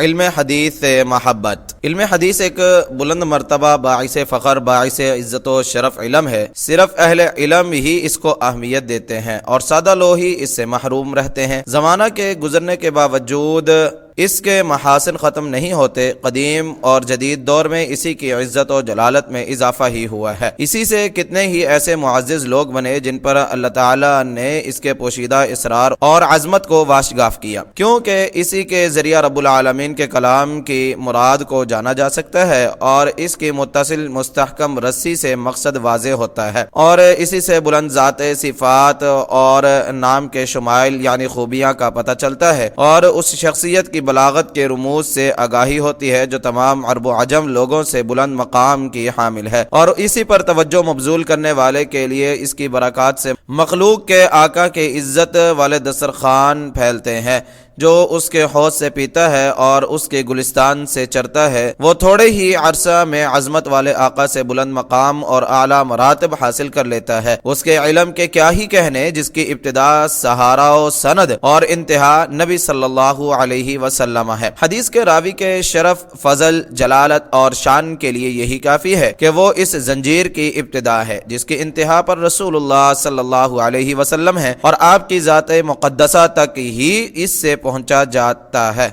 علم حدیث سے محبت۔ علم حدیث ایک بلند مرتبہ باعث فخر، باعث عزت و شرف علم ہے۔ صرف اہل علم ہی اس کو اہمیت دیتے ہیں اور سادہ لوگ ہی اس سے محروم رہتے ہیں۔ زمانہ کے گزرنے کے باوجود اس کے محاسن ختم نہیں ہوتے۔ قدیم اور جدید دور میں اسی کی عزت و جلالت میں اضافہ ہی ہوا ہے۔ اسی سے کتنے ہی ایسے معزز لوگ بنے جن پر اللہ تعالیٰ نے اس کے پوشیدہ اسرار اور عظمت کو واشگاف کیا، کیونکہ اسی کے ذریعہ رب العالمین کے کلام کی مراد کو جانا جا سکتا ہے اور اس کی متصل مستحکم رسی سے مقصد واضح ہوتا ہے، اور اسی سے بلند ذات، صفات اور نام کے شمائل یعنی خوبیاں کا پتہ چلتا ہے، اور اس شخصیت کی بلاغت کے رموز سے آگاہی ہوتی ہے جو تمام عرب و عجم لوگوں سے بلند مقام کی حامل ہے، اور اسی پر توجہ مبذول کرنے والے کے لیے اس کی برکات سے مخلوق کے آقا کے عزت والے دسترخوان پھیلتے ہیں۔ جو اس کے حوض سے پیتا ہے اور اس کے گلستان سے چرتا ہے، وہ تھوڑے ہی عرصہ میں عظمت والے آقا سے بلند مقام اور اعلیٰ مراتب حاصل کر لیتا ہے۔ اس کے علم کے کیا ہی کہنے جس کی ابتدا، سہارا و سند اور انتہا نبی صلی اللہ علیہ وسلم ہے۔ حدیث کے راوی کے شرف، فضل، جلالت اور شان کے لیے یہی کافی ہے کہ وہ اس زنجیر کی ابتدا ہے جس کی انتہا پر رسول اللہ صلی اللہ علیہ وسلم ہے، اور آپ کی ذات مقدسہ تک ہی اس سے پہنچا جاتا ہے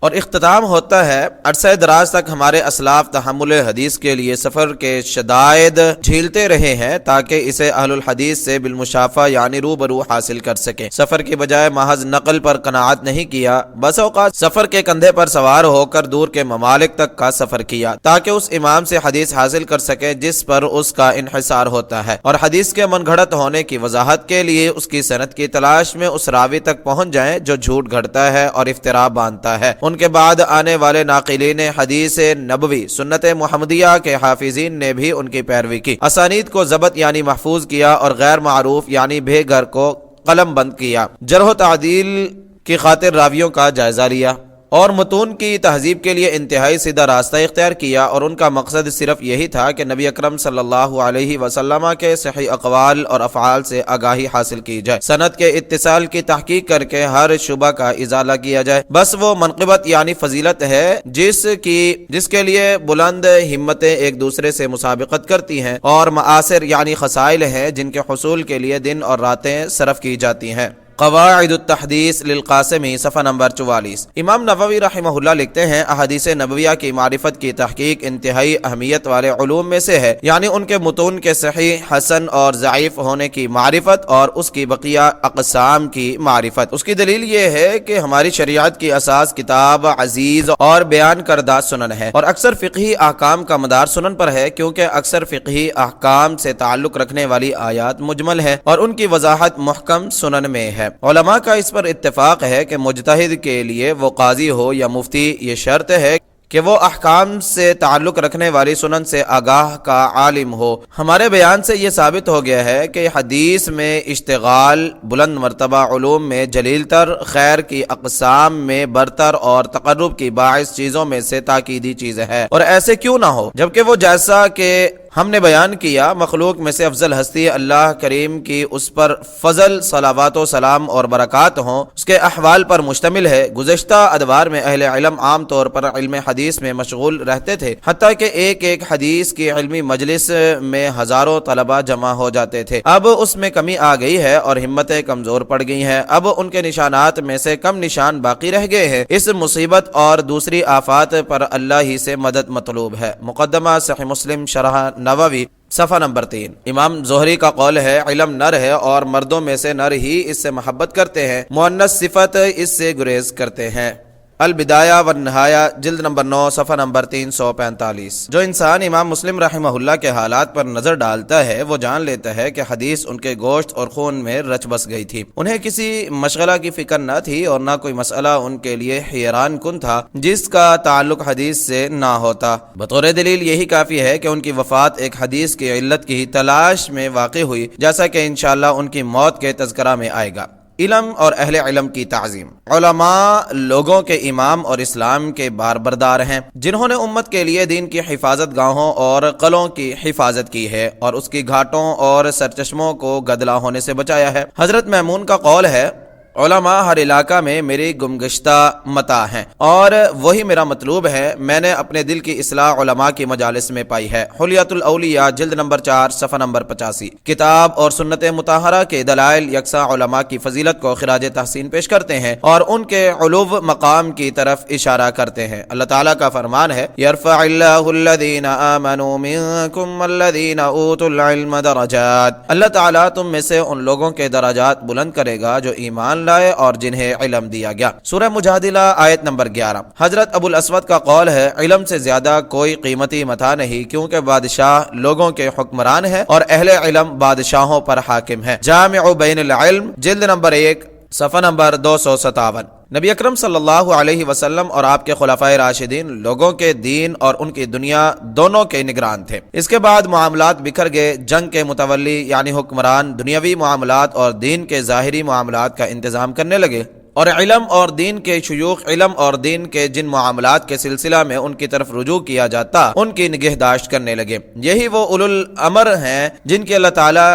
اور اختتام ہوتا ہے۔ عرصہ دراز تک ہمارے اسلاف تحمل حدیث کے لیے سفر کے شدائد جھیلتے رہے ہیں تاکہ اسے اہل الحدیث سے بالمشافہ یعنی روبرو حاصل کر سکیں۔ سفر کی بجائے محض نقل پر قناعت نہیں کیا، بس اوقات سفر کے کندھے پر سوار ہو کر دور کے ممالک تک کا سفر کیا تاکہ اس امام سے حدیث حاصل کر سکے جس پر اس کا انحصار ہوتا ہے، اور حدیث کے من گھڑت ہونے کی وضاحت کے لیے اس کی سند کی تلاش میں اس راوی تک پہنچ جائیں جو جھوٹ گھڑتا ہے اور افترا باندھتا ہے۔ ان کے بعد آنے والے ناقلین حدیث نبوی، سنت محمدیہ کے حافظین نے بھی ان کی پیروی کی، اسانید کو ضبط یعنی محفوظ کیا اور غیر معروف یعنی بے گھر کو قلم بند کیا، جرح و تعدیل کی خاطر راویوں کا جائزہ لیا اور متون کی تہذیب کے لیے انتہائی سیدھا راستہ اختیار کیا، اور ان کا مقصد صرف یہی تھا کہ نبی اکرم صلی اللہ علیہ وسلم کے صحیح اقوال اور افعال سے آگاہی حاصل کی جائے، سند کے اتصال کی تحقیق کر کے ہر شبہ کا ازالہ کیا جائے۔ بس وہ منقبت یعنی فضیلت ہے جس کے لیے بلند ہمتیں ایک دوسرے سے مسابقت کرتی ہیں، اور معاصر یعنی خسائل ہیں جن کے حصول کے لیے دن اور راتیں صرف کی جاتی ہیں۔ قواعد التحدیث للقاسمی، صفحہ نمبر 44۔ امام نووی رحمہ اللہ لکھتے ہیں، احادیث نبویہ کی معرفت کی تحقیق انتہائی اہمیت والے علوم میں سے ہے، یعنی ان کے متون کے صحیح، حسن اور ضعیف ہونے کی معرفت اور اس کی بقیہ اقسام کی معرفت۔ اس کی دلیل یہ ہے کہ ہماری شریعت کی اساس کتاب عزیز اور بیان کردہ سنن ہے، اور اکثر فقہی احکام کا مدار سنن پر ہے، کیونکہ اکثر فقہی احکام سے تعلق رکھنے والی آیات مجمل ہے اور ان کی وضاحت محکم سنن میں ہے۔ علماء کا اس پر اتفاق ہے کہ مجتہد کے لیے وہ قاضی ہو یا مفتی، یہ شرط ہے کہ وہ احکام سے تعلق رکھنے والی سنن سے آگاہ کا عالم ہو۔ ہمارے بیان سے یہ ثابت ہو گیا ہے کہ حدیث میں اشتغال بلند مرتبہ علوم میں جلیل تر، خیر کی اقسام میں برتر اور تقرب کی باعث چیزوں میں سے تاکیدی چیز ہے، اور ایسے کیوں نہ ہو جبکہ وہ جیسا کہ ہم نے بیان کیا مخلوق میں سے افضل ہستی اللہ کریم کی اس پر فضل، صلوات و سلام اور برکات ہوں، اس کے احوال پر مشتمل ہے۔ گزشتہ ادوار میں اہل علم عام طور پر علم حدیث میں مشغول رہتے تھے، حتیٰ کہ ایک ایک حدیث کی علمی مجلس میں ہزاروں طلبہ جمع ہو جاتے تھے۔ اب اس میں کمی آ گئی ہے اور ہمتیں کمزور پڑ گئی ہیں، اب ان کے نشانات میں سے کم نشان باقی رہ گئے ہیں۔ اس مصیبت اور دوسری آفات پر اللہ ہی سے مدد مطلوب ہے۔ مقدمہ صحیح مسلم شرح نووی، صفحہ نمبر 3۔ امام زہری کا قول ہے، علم نر ہے اور مردوں میں سے نر ہی اس سے محبت کرتے ہیں، مؤنث صفت اس سے گریز کرتے ہیں۔ البدایہ والنہایہ، جلد نمبر 9، صفحہ نمبر 345۔ جو انسان امام مسلم رحمہ اللہ کے حالات پر نظر ڈالتا ہے وہ جان لیتا ہے کہ حدیث ان کے گوشت اور خون میں رچ بس گئی تھی۔ انہیں کسی مشغلہ کی فکر نہ تھی اور نہ کوئی مسئلہ ان کے لیے حیران کن تھا جس کا تعلق حدیث سے نہ ہوتا۔ بطور دلیل یہی کافی ہے کہ ان کی وفات ایک حدیث کی علت کی تلاش میں واقع ہوئی، جیسا کہ انشاءاللہ ان کی موت کے تذکرہ میں آئے گا۔ علم اور اہل علم کی تعظیم۔ علماء لوگوں کے امام اور اسلام کے باربردار ہیں جنہوں نے امت کے لیے دین کی حفاظت گاہوں اور قلعوں کی حفاظت کی ہے اور اس کی گھاٹوں اور سرچشموں کو گدلا ہونے سے بچایا ہے۔ حضرت میمون کا قول ہے، علماء ہر علاقہ میں میری گمگشتہ متاع ہیں اور وہی میرا مطلوب ہے، میں نے اپنے دل کی اصلاح علماء کی مجالس میں پائی ہے۔ حلیۃ الاولیاء جلد نمبر 4 صفحہ نمبر 85۔ کتاب اور سنت مطہرہ کے دلائل یکساں علماء کی فضیلت کو خراج تحسین پیش کرتے ہیں اور ان کے علو مقام کی طرف اشارہ کرتے ہیں۔ اللہ تعالیٰ کا فرمان ہے، یرفع اللہ الذین آمنوا منکم والذین اوتوا العلم درجات۔ اللہ تعالیٰ تم میں سے ان لوگوں کے درجات بلند کرے گا جو ایمان لائے اور جنہیں علم دیا گیا۔ سورہ مجادلہ آیت نمبر 11۔ حضرت ابو الاسود کا قول ہے، علم سے زیادہ کوئی قیمتی متاع نہیں، کیونکہ بادشاہ لوگوں کے حکمران ہے اور اہل علم بادشاہوں پر حاکم ہے۔ جامع بین العلم جلد نمبر 1 صفحہ نمبر 257۔ نبی اکرم صلی اللہ علیہ وسلم اور آپ کے خلفائے راشدین لوگوں کے دین اور ان کی دنیا دونوں کے نگران تھے۔ اس کے بعد معاملات بکھر گئے، جنگ کے متولی یعنی حکمران دنیاوی معاملات اور دین کے ظاہری معاملات کا انتظام کرنے لگے، اور علم اور دین کے شیوخ علم اور دین کے جن معاملات کے سلسلہ میں ان کی طرف رجوع کیا جاتا ان کی نگہداشت کرنے لگے۔ یہی وہ اولو الامر ہیں جن کی اللہ تعالیٰ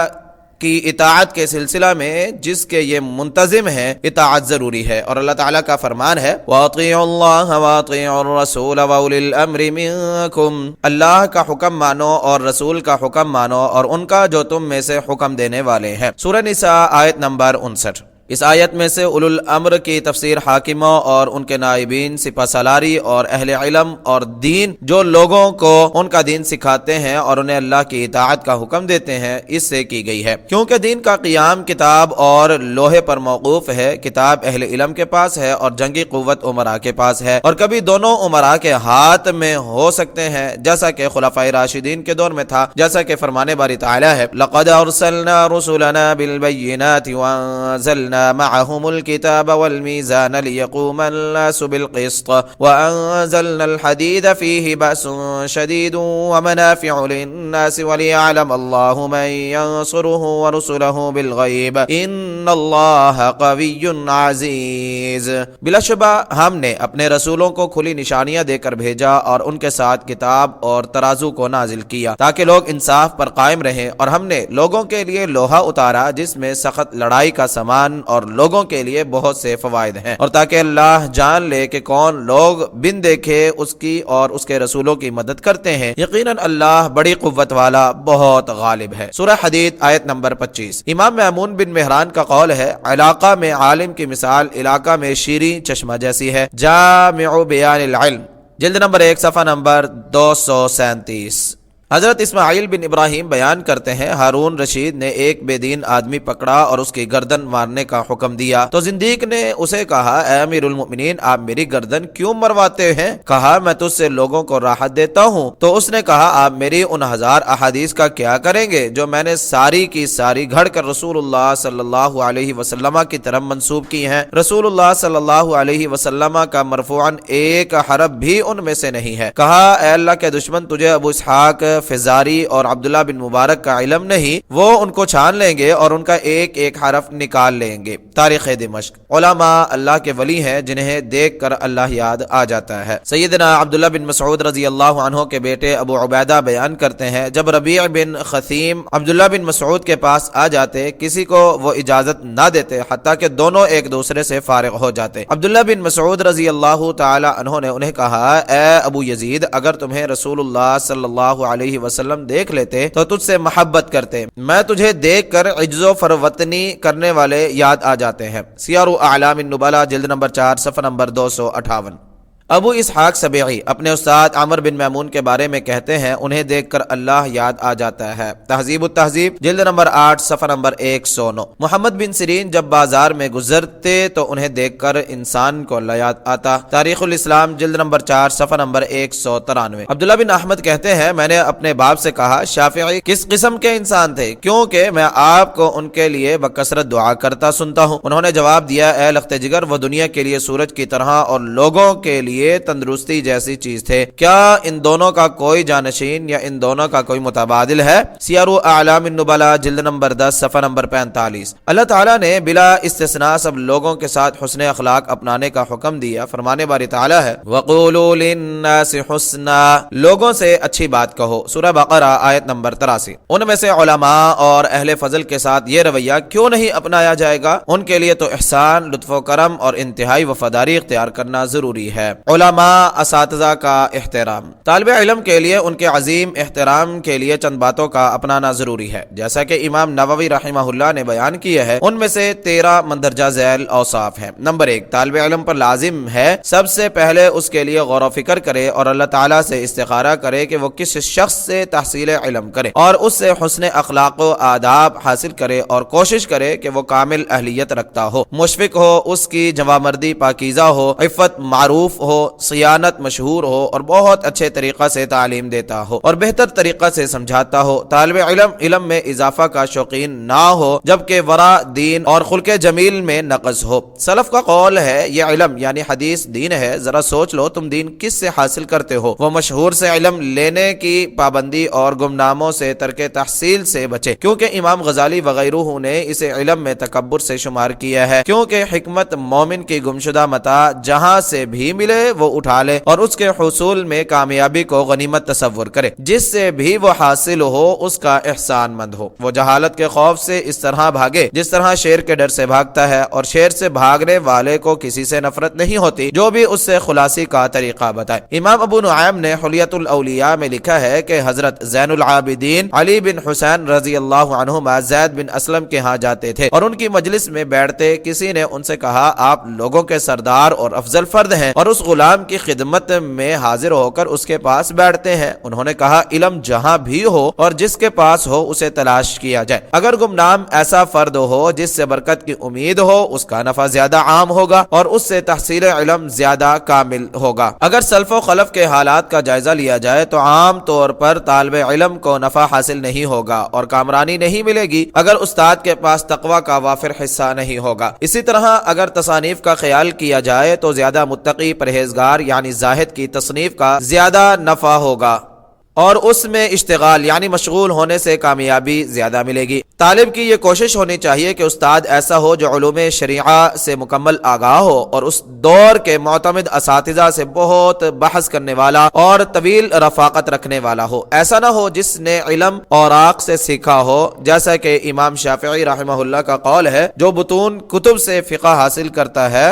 کی اطاعت کے سلسلہ میں جس کے یہ منتظم ہے اطاعت ضروری ہے، اور اللہ تعالیٰ کا فرمان ہے وَأَطِيعُوا اللَّهَ وَأَطِيعُوا الرَّسُولَ وَأُولِي الْأَمْرِ مِنكُمْ۔ اللہ کا حکم مانو اور رسول کا حکم مانو اور ان کا جو تم میں سے حکم دینے والے ہیں۔ سورہ نساء آیت نمبر 59۔ اس آیت میں سے اولو الامر کی تفسیر حاکموں اور ان کے نائبین، سپہ سالاری اور اہل علم اور دین جو لوگوں کو ان کا دین سکھاتے ہیں اور انہیں اللہ کی اطاعت کا حکم دیتے ہیں، اس سے کی گئی ہے، کیونکہ دین کا قیام کتاب اور لوہے پر موقوف ہے۔ کتاب اہل علم کے پاس ہے اور جنگی قوت امراء کے پاس ہے، اور کبھی دونوں امراء کے ہاتھ میں ہو سکتے ہیں، جیسا کہ خلفائے راشدین کے دور میں تھا، جیسا کہ فرمان باری تعالی ہے لَقَدْ أَرْسَلْنَا رُسُلَنَا بِالْبَيِّنَاتِ وَأَنزَلْنَا معهم الكتاب والميزان ليقوم الناس بالقسط وأنزلنا الحديد فيه بأس شديد ومنافع للناس وليعلم الله من ينصره ورسله بالغيب إن الله قوي عزيز۔ بلا شبہ ہم نے اپنے رسولوں کو کھلی نشانیاں دے کر بھیجا اور ان کے ساتھ کتاب اور ترازو کو نازل کیا تاکہ لوگ انصاف پر قائم رہیں، اور ہم نے لوگوں کے لیے لوہا اتارا جس میں سخت لڑائی کا سامان اور لوگوں کے لیے بہت سے فوائد ہیں، اور تاکہ اللہ جان لے کہ کون لوگ بن دیکھے اس کی اور اس کے رسولوں کی مدد کرتے ہیں۔ یقیناً اللہ بڑی قوت والا بہت غالب ہے۔ سورہ حدید آیت نمبر 25۔ امام مامون بن مہران کا قول ہے، علاقہ میں عالم کی مثال علاقہ میں شیریں چشمہ جیسی ہے۔ جامع بیان العلم جلد نمبر 1 صفحہ نمبر 237۔ حضرت اسماعیل بن ابراہیم بیان کرتے ہیں، ہارون رشید نے ایک بے دین آدمی پکڑا اور اس کی گردن مارنے کا حکم دیا تو زندیق نے اسے کہا، اے امیر المؤمنین، آپ میری گردن کیوں مرواتے ہیں؟ کہا، میں تجھ سے لوگوں کو راحت دیتا ہوں۔ تو اس نے کہا، آپ میری ان 1000 احادیث کا کیا کریں گے جو میں نے ساری کی ساری گھڑ کر رسول اللہ صلی اللہ علیہ وسلم کی طرف منسوب کی ہیں؟ رسول اللہ صلی اللہ علیہ وسلم کا مرفوعاً ایک حرف بھی ان میں سے نہیں ہے۔ کہا، اے اللہ کے دشمن، تجھے ابو اسحاق فزاری اور عبداللہ بن مبارک کا علم نہیں، وہ ان کو چھان لیں گے اور ان کا ایک ایک حرف نکال لیں گے۔ تاریخ دمشق۔ علماء اللہ کے ولی ہیں جنہیں دیکھ کر اللہ یاد آ جاتا ہے۔ سیدنا عبداللہ بن مسعود رضی اللہ عنہ کے بیٹے ابو عبیدہ بیان کرتے ہیں، جب ربیع بن خثیم عبداللہ بن مسعود کے پاس آ جاتے، کسی کو وہ اجازت نہ دیتے حتیٰ کہ دونوں ایک دوسرے سے فارغ ہو جاتے۔ عبداللہ بن مسعود رضی اللہ تعالی عنہ نے انہیں کہا، اے ابو یزید، اگر تمہیں رسول اللہ صلی اللہ علیہ وسلم دیکھ لیتے تو تجھ سے محبت کرتے، میں تجھے دیکھ کر عجز و فروتنی کرنے والے یاد آ جاتے ہیں۔ سیار اعلام النبلاء جلد نمبر 4 صفحہ نمبر 258۔ ابو اسحاق سبیعی اپنے استاد عمر بن میمون کے بارے میں کہتے ہیں، انہیں دیکھ کر اللہ یاد آ جاتا ہے۔ تہذیب التہذیب جلد نمبر 8 صفحہ نمبر 109۔ محمد بن سیرین جب بازار میں گزرتے تو انہیں دیکھ کر انسان کو اللہ یاد آتا۔ تاریخ الاسلام جلد نمبر 4 صفحہ نمبر 193۔ عبداللہ بن احمد کہتے ہیں، میں نے اپنے باپ سے کہا، شافعی کس قسم کے انسان تھے؟ کیونکہ میں آپ کو ان کے لیے بکثرت دعا کرتا سنتا ہوں۔ انہوں نے جواب دیا، اے لخت جگر، وہ دنیا کے لیے سورج کی طرح اور لوگوں کے لیے لیے تندرستی جیسی چیز تھے۔ کیا ان دونوں کا کوئی جانشین یا ان دونوں کا کوئی متبادل ہے؟ سیار اعلام النبلاء جلد نمبر 10 صفحہ نمبر 45۔ اللہ تعالیٰ نے بلا استثناء سب لوگوں کے ساتھ حسن اخلاق اپنانے کا حکم دیا۔ فرمانے باری تعالیٰ ہے وَقُولُوا لِلنَّاسِ حُسْنًا، لوگوں سے اچھی بات کہو۔ سورہ بقرہ آیت نمبر 83۔ ان میں سے علماء اور اہل فضل کے ساتھ یہ رویہ کیوں نہیں اپنایا جائے گا؟ ان کے لیے تو احسان، لطف و کرم اور انتہائی وفاداری اختیار کرنا ضروری ہے۔ علماء، اساتذہ کا احترام، طالب علم کے لیے ان کے عظیم احترام کے لیے چند باتوں کا اپنانا ضروری ہے، جیسا کہ امام نووی رحمہ اللہ نے بیان کیا ہے۔ ان میں سے 13 مندرجہ ذیل اوصاف ہیں۔ نمبر 1، طالب علم پر لازم ہے سب سے پہلے اس کے لیے غور و فکر کرے اور اللہ تعالیٰ سے استخارہ کرے کہ وہ کس شخص سے تحصیل علم کرے اور اس سے حسن اخلاق و آداب حاصل کرے اور کوشش کرے کہ وہ کامل اہلیت رکھتا ہو، مشفق ہو، اس کی جوامردی پاکیزہ ہو، عفت معروف ہو، صیانت مشہور ہو اور بہت اچھے طریقہ سے تعلیم دیتا ہو اور بہتر طریقہ سے سمجھاتا ہو۔ طالب علم میں اضافہ کا شوقین نہ ہو، جبکہ ورع، دین اور خلق جمیل میں نقص ہو۔ سلف کا قول ہے یہ علم یعنی حدیث دین ہے، ذرا سوچ لو تم دین کس سے حاصل کرتے ہو۔ وہ مشہور سے علم لینے کی پابندی اور گمناموں سے ترک تحصیل سے بچے، کیونکہ امام غزالی وغیرہ نے اسے علم میں تکبر سے شمار کیا ہے، کیونکہ حکمت مومن کی گمشدہ متاع جہاں سے بھی ملے وہ اٹھا لے اور اس کے حصول میں کامیابی کو غنیمت تصور کرے، جس سے بھی وہ حاصل ہو اس کا احسان مند ہو۔ وہ جہالت کے خوف سے اس طرح بھاگے جس طرح شیر کے ڈر سے بھاگتا ہے، اور شیر سے بھاگنے والے کو کسی سے نفرت نہیں ہوتی جو بھی اس سے خلاصی کا طریقہ بتائے۔ امام ابو نعیم نے حلیۃ الاولیاء میں لکھا ہے کہ حضرت زین العابدین علی بن حسین رضی اللہ عنہما زید بن اسلم کے ہاں جاتے تھے اور ان کی مجلس میں بیٹھتے کسی نے ان سے کہا آپ لوگوں کے سردار اور افضل فرد ہیں اور اس غلام کی خدمت میں حاضر ہو کر اس کے پاس بیٹھتے ہیں۔ انہوں نے کہا علم جہاں بھی ہو اور جس کے پاس ہو اسے تلاش کیا جائے، اگر گمنام ایسا فرد ہو جس سے برکت کی امید ہو اس کا نفع زیادہ عام ہوگا اور اس سے تحصیل علم زیادہ کامل ہوگا۔ اگر سلف و خلف کے حالات کا جائزہ لیا جائے تو عام طور پر طالب علم کو نفع حاصل نہیں ہوگا اور کامرانی نہیں ملے گی اگر استاد کے پاس تقوی کا وافر حصہ نہیں ہوگا۔ اسی طرح اگر تصانیف کا خیال کیا جائے تو زیادہ متقی پرہیزگار یعنی زاہد کی تصنیف کا زیادہ نفع ہوگا اور اس میں اشتغال یعنی مشغول ہونے سے کامیابی زیادہ ملے گی۔ طالب کی یہ کوشش ہونی چاہیے کہ استاد ایسا ہو جو علوم شریعہ سے مکمل آگاہ ہو اور اس دور کے معتمد اساتذہ سے بہت بحث کرنے والا اور طویل رفاقت رکھنے والا ہو، ایسا نہ ہو جس نے علم اوراق سے سیکھا ہو، جیسا کہ امام شافعی رحمہ اللہ کا قول ہے جو بطون کتب سے فقہ حاصل کرتا ہے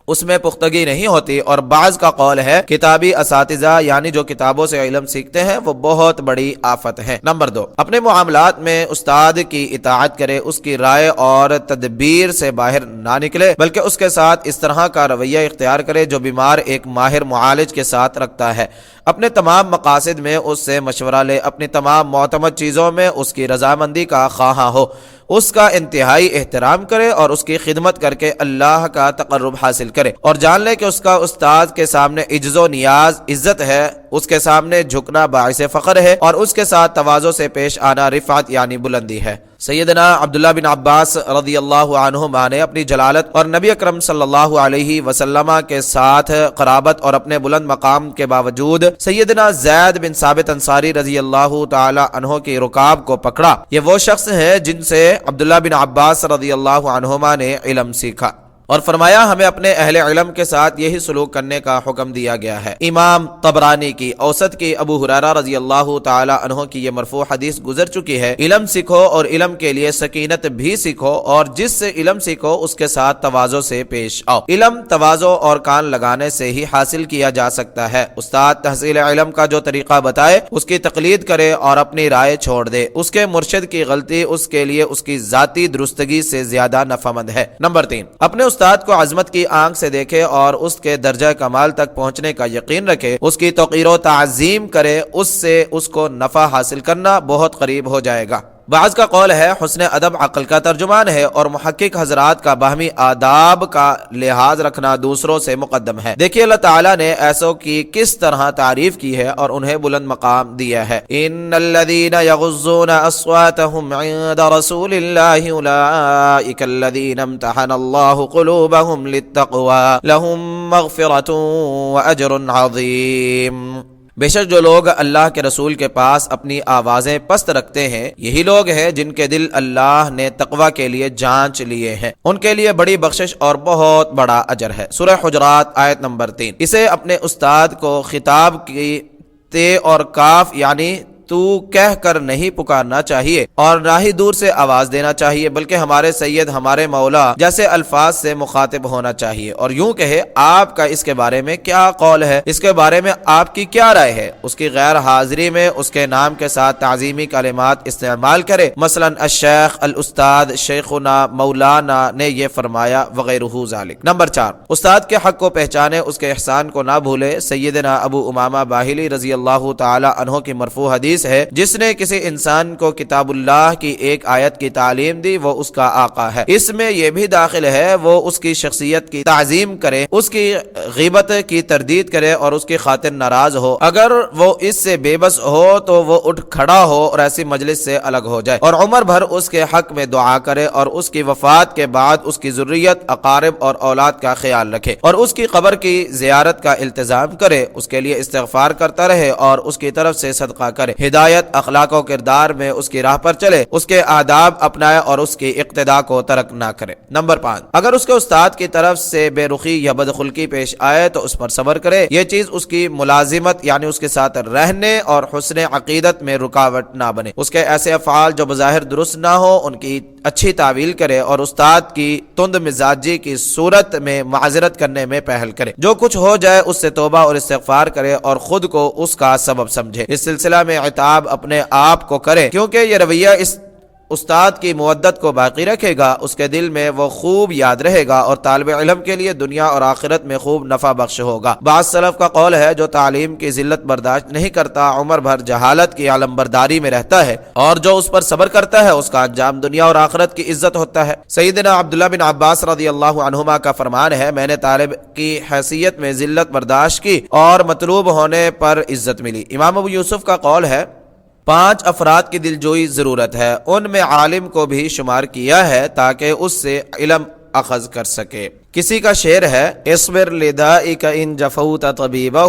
اس میں پختگی نہیں ہوتی، اور بعض کا قول ہے کتابی اساتذہ یعنی جو کتابوں سے علم سیکھتے ہیں وہ بہت بڑی آفت ہیں۔ نمبر 2، اپنے معاملات میں استاد کی اطاعت کرے، اس کی رائے اور تدبیر سے باہر نہ نکلے بلکہ اس کے ساتھ اس طرح کا رویہ اختیار کرے جو بیمار ایک ماہر معالج کے ساتھ رکھتا ہے۔ اپنے تمام مقاصد میں اس سے مشورہ لے، اپنی تمام معتمد چیزوں میں اس کی رضامندی کا خواہاں ہو، اس کا انتہائی احترام کرے اور اس کی خدمت کر کے اللہ کا تقرب حاصل کرے، اور جان لے کہ اس کا استاد کے سامنے عجز و نیاز عزت ہے، اس کے سامنے جھکنا باعث فخر ہے اور اس کے ساتھ تواضع سے پیش آنا رفعت یعنی بلندی ہے۔ سیدنا عبداللہ بن عباس رضی اللہ عنہما نے اپنی جلالت اور نبی اکرم صلی اللہ علیہ وسلم کے ساتھ قرابت اور اپنے بلند مقام کے باوجود سیدنا زید بن ثابت انصاری رضی اللہ تعالی عنہ کی رکاب کو پکڑا۔ یہ وہ شخص ہیں جن سے عبداللہ بن عباس رضی اللہ عنہما نے علم سیکھا، اور فرمایا ہمیں اپنے اہل علم کے ساتھ یہی سلوک کرنے کا حکم دیا گیا ہے۔ امام طبرانی کی اوسط کی ابو ہریرہ رضی اللہ تعالی عنہ کی یہ مرفوع حدیث گزر چکی ہے، علم سیکھو اور علم کے لیے سکینت بھی سیکھو، اور جس سے علم سیکھو اس کے ساتھ تواضع سے پیش آؤ۔ علم تواضع اور کان لگانے سے ہی حاصل کیا جا سکتا ہے۔ استاد تحصیل علم کا جو طریقہ بتائے اس کی تقلید کرے اور اپنی رائے چھوڑ دے، اس کے مرشد کی غلطی اس کے لیے اس کی ذاتی درستگی سے زیادہ نفع مند ہے۔ نمبر 3، اپنے استاد کو عظمت کی آنکھ سے دیکھے اور اس کے درجہ کمال تک پہنچنے کا یقین رکھے، اس کی توقیر و تعظیم کرے، اس سے اس کو نفع حاصل کرنا بہت قریب ہو جائے گا۔ بعض کا قول ہے حسن ادب عقل کا ترجمان ہے اور محقق حضرات کا باہمی آداب کا لحاظ رکھنا دوسروں سے مقدم ہے۔ دیکھیے اللہ تعالیٰ نے ایسوں کی کس طرح تعریف کی ہے اور انہیں بلند مقام دیا ہے۔ ان الذین یغضون اصواتهم عند رسول اللہ اولئک الذین امتحن اللہ قلوبهم للتقوى لهم مغفرۃ واجر عظیم۔ بے شک جو لوگ اللہ کے رسول کے پاس اپنی آوازیں پست رکھتے ہیں یہی لوگ ہیں جن کے دل اللہ نے تقوی کے لیے جانچ لیے ہیں، ان کے لیے بڑی بخشش اور بہت بڑا اجر ہے۔ سورہ حجرات آیت نمبر 3۔ اسے اپنے استاد کو خطاب کی تے اور کاف یعنی تو کہہ کر نہیں پکارنا چاہیے اور نہ ہی دور سے آواز دینا چاہیے، بلکہ ہمارے سید ہمارے مولا جیسے الفاظ سے مخاطب ہونا چاہیے اور یوں کہے آپ کا اس کے بارے میں کیا قول ہے، اس کے بارے میں آپ کی کیا رائے ہے۔ اس کی غیر حاضری میں اس کے نام کے ساتھ تعظیمی کلمات استعمال کرے، مثلا الشیخ، الاستاد، شیخنا، مولانا نے یہ فرمایا وغیرہ ذالک۔ نمبر 4، استاد کے حق کو پہچانے، اس کے احسان کو نہ بھولے۔ سیدنا ابو امامہ باہلی رضی اللہ تعالی عنہ کی مرفوع حدیث ہے، جس نے کسی انسان کو کتاب اللہ کی ایک آیت کی تعلیم دی وہ اس کا آقا ہے۔ اس میں یہ بھی داخل ہے وہ اس کی شخصیت کی تعظیم کرے، اس کی غیبت کی تردید کرے اور اس کی خاطر ناراض ہو۔ اگر وہ اس سے بے بس ہو تو وہ اٹھ کھڑا ہو اور ایسی مجلس سے الگ ہو جائے اور عمر بھر اس کے حق میں دعا کرے اور اس کی وفات کے بعد اس کی ذریت، اقارب اور اولاد کا خیال رکھے اور اس کی قبر کی زیارت کا التزام کرے، اس کے لیے استغفار کرتا رہے اور اس کی طرف سے صدقہ کرے، ہدایت، اخلاق و کردار میں اس کی راہ پر چلے، اس کے آداب اپنائے اور اس کی اقتداء کو ترک نہ کرے۔ نمبر 5، اگر اس کے استاد کی طرف سے بے رخی یا بدخلقی پیش آئے تو اس پر صبر کرے، یہ چیز اس کی ملازمت یعنی اس کے ساتھ رہنے اور حسن عقیدت میں رکاوٹ نہ بنے۔ اس کے ایسے افعال جو بظاہر درست نہ ہو ان کی اچھی تعویل کرے اور استاد کی تند مزاجی کی صورت میں معذرت کرنے میں پہل کرے، جو کچھ ہو جائے اس سے توبہ اور استغفار کرے اور خود کو اس کا سبب سمجھے۔ اس سلسلہ میں عتاب اپنے آپ کو کرے کیونکہ یہ رویہ اس استاد کی مودت کو باقی رکھے گا، اس کے دل میں وہ خوب یاد رہے گا اور طالب علم کے لیے دنیا اور آخرت میں خوب نفع بخش ہوگا۔ بعض سلف کا قول ہے جو تعلیم کی ذلت برداشت نہیں کرتا عمر بھر جہالت کی علم برداری میں رہتا ہے اور جو اس پر صبر کرتا ہے اس کا انجام دنیا اور آخرت کی عزت ہوتا ہے۔ سیدنا عبداللہ بن عباس رضی اللہ عنہما کا فرمان ہے، میں نے طالب کی حیثیت میں ذلت برداشت کی اور مطلوب ہونے پر عزت ملی۔ امام ابو یوسف کا قول ہے 5 افراد کی دلجوئی ضرورت ہے، ان میں عالم کو بھی شمار کیا ہے تاکہ اس سے علم اخذ کر سکے۔ کسی کا شعر ہے، اصبر لدائک ان جفوت طبیبہ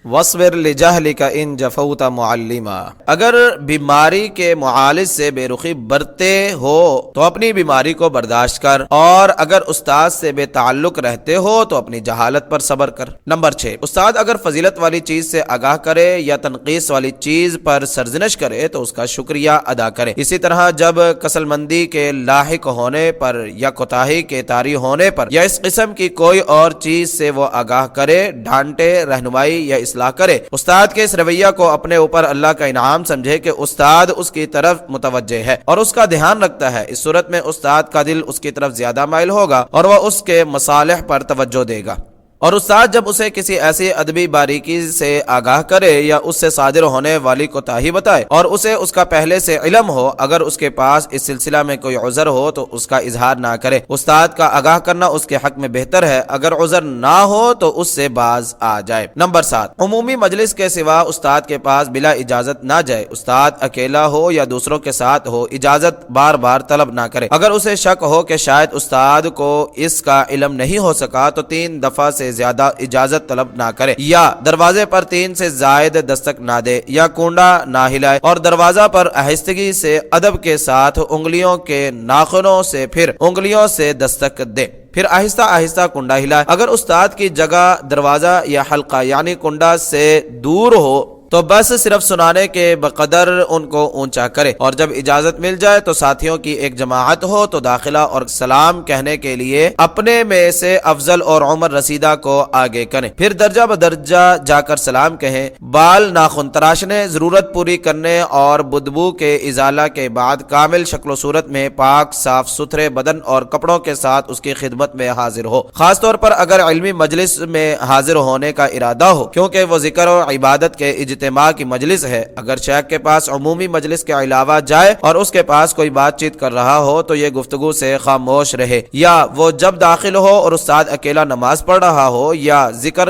واصبر لجہلک ان جفوت معلما۔ اگر بیماری کے معالج سے بے رخی برتے ہو تو اپنی بیماری کو برداشت کر اور اگر استاد سے بے تعلق رہتے ہو تو اپنی جہالت پر صبر کر۔ نمبر 6، استاد اگر فضیلت والی چیز سے آگاہ کرے یا تنقیص والی چیز پر سرزنش کرے تو اس کا شکریہ ادا کرے۔ اسی طرح جب کسل مندی کے لاحق ہونے پر یا کوتاہی کے طاری ہونے پر یا اس قسم کی کوئی اور چیز سے وہ آگاہ کرے، ڈانٹے، رہنمائی یا اصلاح کرے، استاد کے اس رویہ کو اپنے اوپر اللہ کا انعام سمجھے کہ استاد اس کی طرف متوجہ ہے اور اس کا دھیان رکھتا ہے۔ اس صورت میں استاد کا دل اس کی طرف زیادہ مائل ہوگا اور وہ اس کے مصالح پر توجہ دے گا۔ اور استاد جب اسے کسی ایسی ادبی باریکی سے آگاہ کرے یا اس سے صادر ہونے والی کوتاہی بتائے اور اسے اس کا پہلے سے علم ہو، اگر اس کے پاس اس سلسلہ میں کوئی عذر ہو تو اس کا اظہار نہ کرے۔ استاد کا آگاہ کرنا اس کے حق میں بہتر ہے، اگر عذر نہ ہو تو اس سے باز آ جائے۔ نمبر 7، عمومی مجلس کے سوا استاد کے پاس بلا اجازت نہ جائے۔ استاد اکیلا ہو یا دوسروں کے ساتھ ہو، اجازت بار بار طلب نہ کرے۔ اگر اسے شک ہو کہ شاید استاد کو اس کا علم نہیں ہو سکا تو 3 دفعہ سے زیادہ اجازت طلب نہ کرے یا دروازے پر 3 سے زائد دستک نہ دے یا کنڈا نہ ہلائے اور دروازہ پر آہستگی سے ادب کے ساتھ انگلیوں کے ناخنوں سے پھر انگلیوں سے دستک دے، پھر آہستہ آہستہ کنڈا ہلائے۔ اگر استاد کی جگہ دروازہ یا حلقہ یعنی کنڈا سے دور ہو تو بس صرف سنانے کے بقدر ان کو اونچا کرے اور جب اجازت مل جائے تو ساتھیوں کی ایک جماعت ہو تو داخلہ اور سلام کہنے کے لیے اپنے میں سے افضل اور عمر رسیدہ کو آگے کریں، پھر درجہ بدرجہ جا کر سلام کہیں۔ بال ناخن تراشنے، ضرورت پوری کرنے اور بدبو کے ازالہ کے بعد کامل شکل و صورت میں پاک صاف ستھرے بدن اور کپڑوں کے ساتھ اس کی خدمت میں حاضر ہو، خاص طور پر اگر علمی مجلس میں حاضر ہونے کا ارادہ ہو، کیونکہ وہ ذکر و عبادت کے اجتماع کی مجلس ہے، اگر شیخ کے پاس عمومی مجلس کے علاوہ جائے اور اس کے پاس کوئی بات چیت کر رہا ہو تو یہ گفتگو سے خاموش رہے، یا وہ جب داخل ہو اور استاد اکیلا نماز پڑھ رہا ہو یا ذکر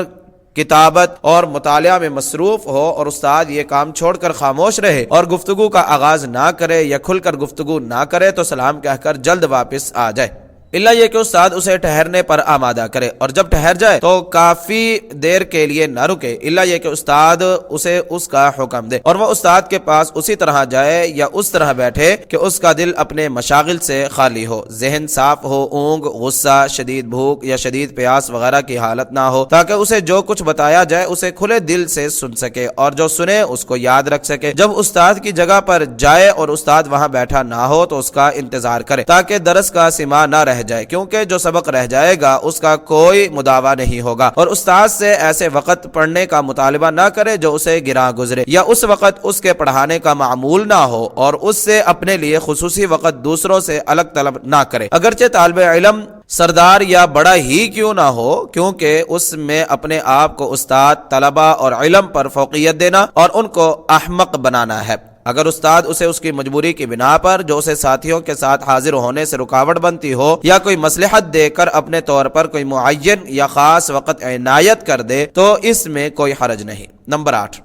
کتابت اور مطالعہ میں مصروف ہو اور استاد یہ کام چھوڑ کر خاموش رہے اور گفتگو کا آغاز نہ کرے یا کھل کر گفتگو نہ کرے تو سلام کہہ کر جلد واپس آ جائے، اللہ یہ کہ استاد اسے ٹھہرنے پر آمادہ کرے، اور جب ٹھہر جائے تو کافی دیر کے لیے نہ رکے، اللہ یہ کہ استاد اسے اس کا حکم دے اور وہ استاد کے پاس اسی طرح جائے یا اس طرح بیٹھے کہ اس کا دل اپنے مشاغل سے خالی ہو، ذہن صاف ہو، اونگ، غصہ، شدید بھوک یا شدید پیاس وغیرہ کی حالت نہ ہو، تاکہ اسے جو کچھ بتایا جائے اسے کھلے دل سے سن سکے اور جو سنے اس کو یاد رکھ سکے۔ جب استاد کی جگہ پر جائے اور استاد وہاں بیٹھا نہ ہو تو اس کا انتظار کرے تاکہ درس کا سما نہ رہ جائے، کیونکہ جو سبق رہ جائے گا اس کا کوئی مداوع نہیں ہوگا، اور استاد سے ایسے وقت پڑھنے کا مطالبہ نہ کرے جو اسے گراں گزرے یا اس وقت اس کے پڑھانے کا معمول نہ ہو، اور اس سے اپنے لیے خصوصی وقت دوسروں سے الگ طلب نہ کرے، اگرچہ طالب علم سردار یا بڑا ہی کیوں نہ ہو، کیونکہ اس میں اپنے آپ کو استاد، طلبہ اور علم پر فوقیت دینا اور ان کو احمق بنانا ہے۔ اگر استاد اسے اس کی مجبوری کی بنا پر جو اسے ساتھیوں کے ساتھ حاضر ہونے سے رکاوٹ بنتی ہو یا کوئی مصلحت دے کر اپنے طور پر کوئی معین یا خاص وقت عنایت کر دے تو اس میں کوئی حرج نہیں۔ نمبر 8،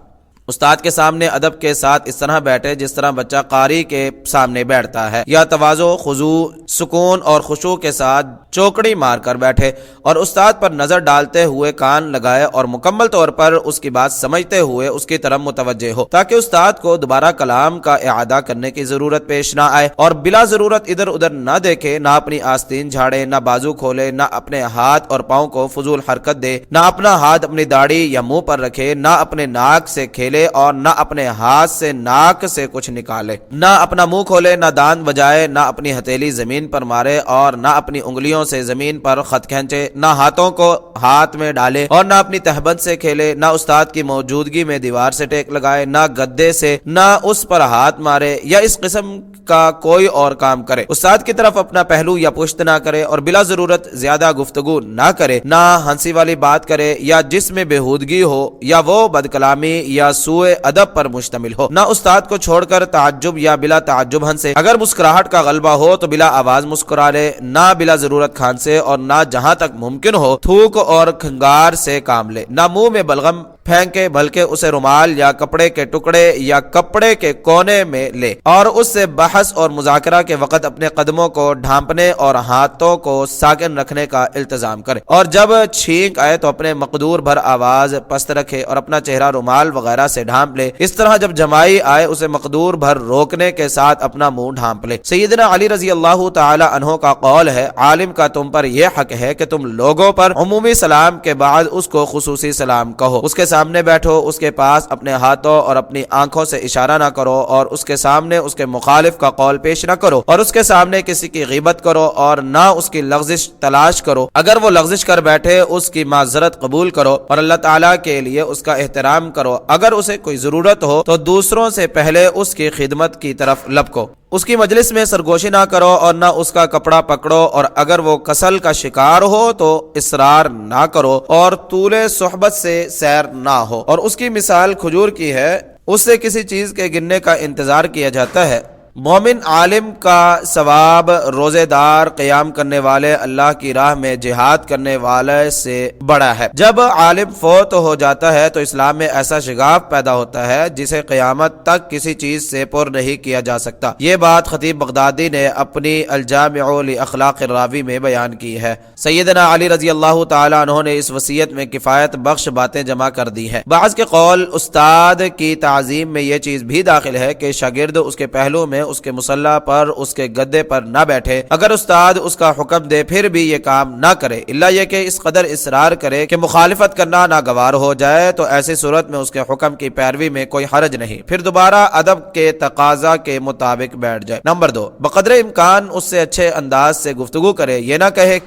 استاد کے سامنے ادب کے ساتھ اس طرح بیٹھے جس طرح بچہ قاری کے سامنے بیٹھتا ہے، یا تواضع، خضوع، سکون اور خشوع کے ساتھ چوکڑی مار کر بیٹھے اور استاد پر نظر ڈالتے ہوئے کان لگائے اور مکمل طور پر اس کی بات سمجھتے ہوئے اس کی طرف متوجہ ہو، تاکہ استاد کو دوبارہ کلام کا اعادہ کرنے کی ضرورت پیش نہ آئے اور بلا ضرورت ادھر ادھر نہ دیکھے، نہ اپنی آستین جھاڑے، نہ بازو کھولے، نہ اپنے ہاتھ اور پاؤں کو فضول حرکت دے، نہ اپنا ہاتھ اپنی داڑھی یا منہ پر رکھے، نہ اپنے ناک سے کھیلے اور نہ اپنے ہاتھ سے ناک سے کچھ نکالے، نہ اپنا منہ کھولے، نہ دانت بجائے، نہ اپنی ہتھیلی زمین پر مارے اور نہ اپنی انگلیوں سے زمین پر خط کھینچے، نہ ہاتھوں کو ہاتھ میں ڈالے اور نہ اپنی تہبند سے کھیلے، نہ استاد کی موجودگی میں دیوار سے ٹیک لگائے، نہ گدے سے، نہ اس پر ہاتھ مارے یا اس قسم کا کوئی اور کام کرے، استاد کی طرف اپنا پہلو یا پشت نہ کرے اور بلا ضرورت زیادہ گفتگو نہ کرے، نہ ہنسی والی بات کرے یا جس میں بےہودگی ہو یا وہ بد کلامی یا سوء ادب پر مشتمل ہو، نہ استاد کو چھوڑ کر تعجب یا بلا تعجب ہنسے، اگر مسکراہٹ کا غلبہ ہو تو بلا آواز مسکرا لے، نہ بلا ضرورت کھانسے اور نہ جہاں تک ممکن ہو تھوک اور کھنگار سے کام لے، نہ منہ میں بلغم پھینکے بلکہ اسے رومال یا کپڑے کے ٹکڑے یا کپڑے کے کونے میں لے اور اس سے بحث اور مذاکرہ کے وقت اپنے قدموں کو ڈھانپنے اور ہاتھوں کو ساکن رکھنے کا التزام کرے، اور جب چھینک آئے تو اپنے مقدور بھر آواز پست رکھے اور اپنا چہرہ رومال وغیرہ سے ڈھانپ لے، اس طرح جب جمائی آئے اسے مقدور بھر روکنے کے ساتھ اپنا منہ ڈھانپ لے۔ سیدنا علی رضی اللہ تعالی عنہ کا قول ہے، عالم کا تم پر یہ حق ہے کہ تم لوگوں پر عمومی سلام کے بعد اس کو خصوصی سلام کہو، اس کے سامنے بیٹھو، اس کے پاس اپنے ہاتھوں اور اپنی آنکھوں سے اشارہ نہ کرو اور اس کے سامنے اس کے مخالف کا قول پیش نہ کرو اور اس کے سامنے کسی کی غیبت کرو اور نہ اس کی لغزش تلاش کرو، اگر وہ لغزش کر بیٹھے اس کی معذرت قبول کرو اور اللہ تعالیٰ کے لیے اس کا احترام کرو، اگر اسے کوئی ضرورت ہو تو دوسروں سے پہلے اس کی خدمت کی طرف لپکو، اس کی مجلس میں سرگوشی نہ کرو اور نہ اس کا کپڑا پکڑو، اور اگر وہ کسل کا شکار ہو تو اصرار نہ کرو اور طول صحبت سے سیر نہ ہو، اور اس کی مثال کھجور کی ہے، اس سے کسی چیز کے گرنے کا انتظار کیا جاتا ہے۔ مومن عالم کا ثواب روزے دار، قیام کرنے والے، اللہ کی راہ میں جہاد کرنے والے سے بڑا ہے۔ جب عالم فوت ہو جاتا ہے تو اسلام میں ایسا شگاف پیدا ہوتا ہے جسے قیامت تک کسی چیز سے پر نہیں کیا جا سکتا۔ یہ بات خطیب بغدادی نے اپنی الجامع لاخلاق الراوی میں بیان کی ہے۔ سیدنا علی رضی اللہ تعالی عنہ نے اس وصیت میں کفایت بخش باتیں جمع کر دی ہیں۔ بعض کے قول استاد کی تعظیم میں یہ چیز بھی داخل ہے کہ شاگرد اس کے پہلو میں، اس کے مصلی پر، اس کے گدے پر نہ بیٹھے، اگر استاد اس کا حکم دے پھر بھی یہ کام نہ کرے، الا یہ کہ اس قدر اصرار کرے کہ مخالفت کرنا ناگوار ہو جائے، تو ایسی صورت میں اس کے حکم کی پیروی میں کوئی حرج نہیں، پھر دوبارہ ادب کے تقاضا کے مطابق بیٹھ جائے۔ نمبر 2، بقدر امکان اس سے اچھے انداز سے گفتگو کرے، یہ نہ کہے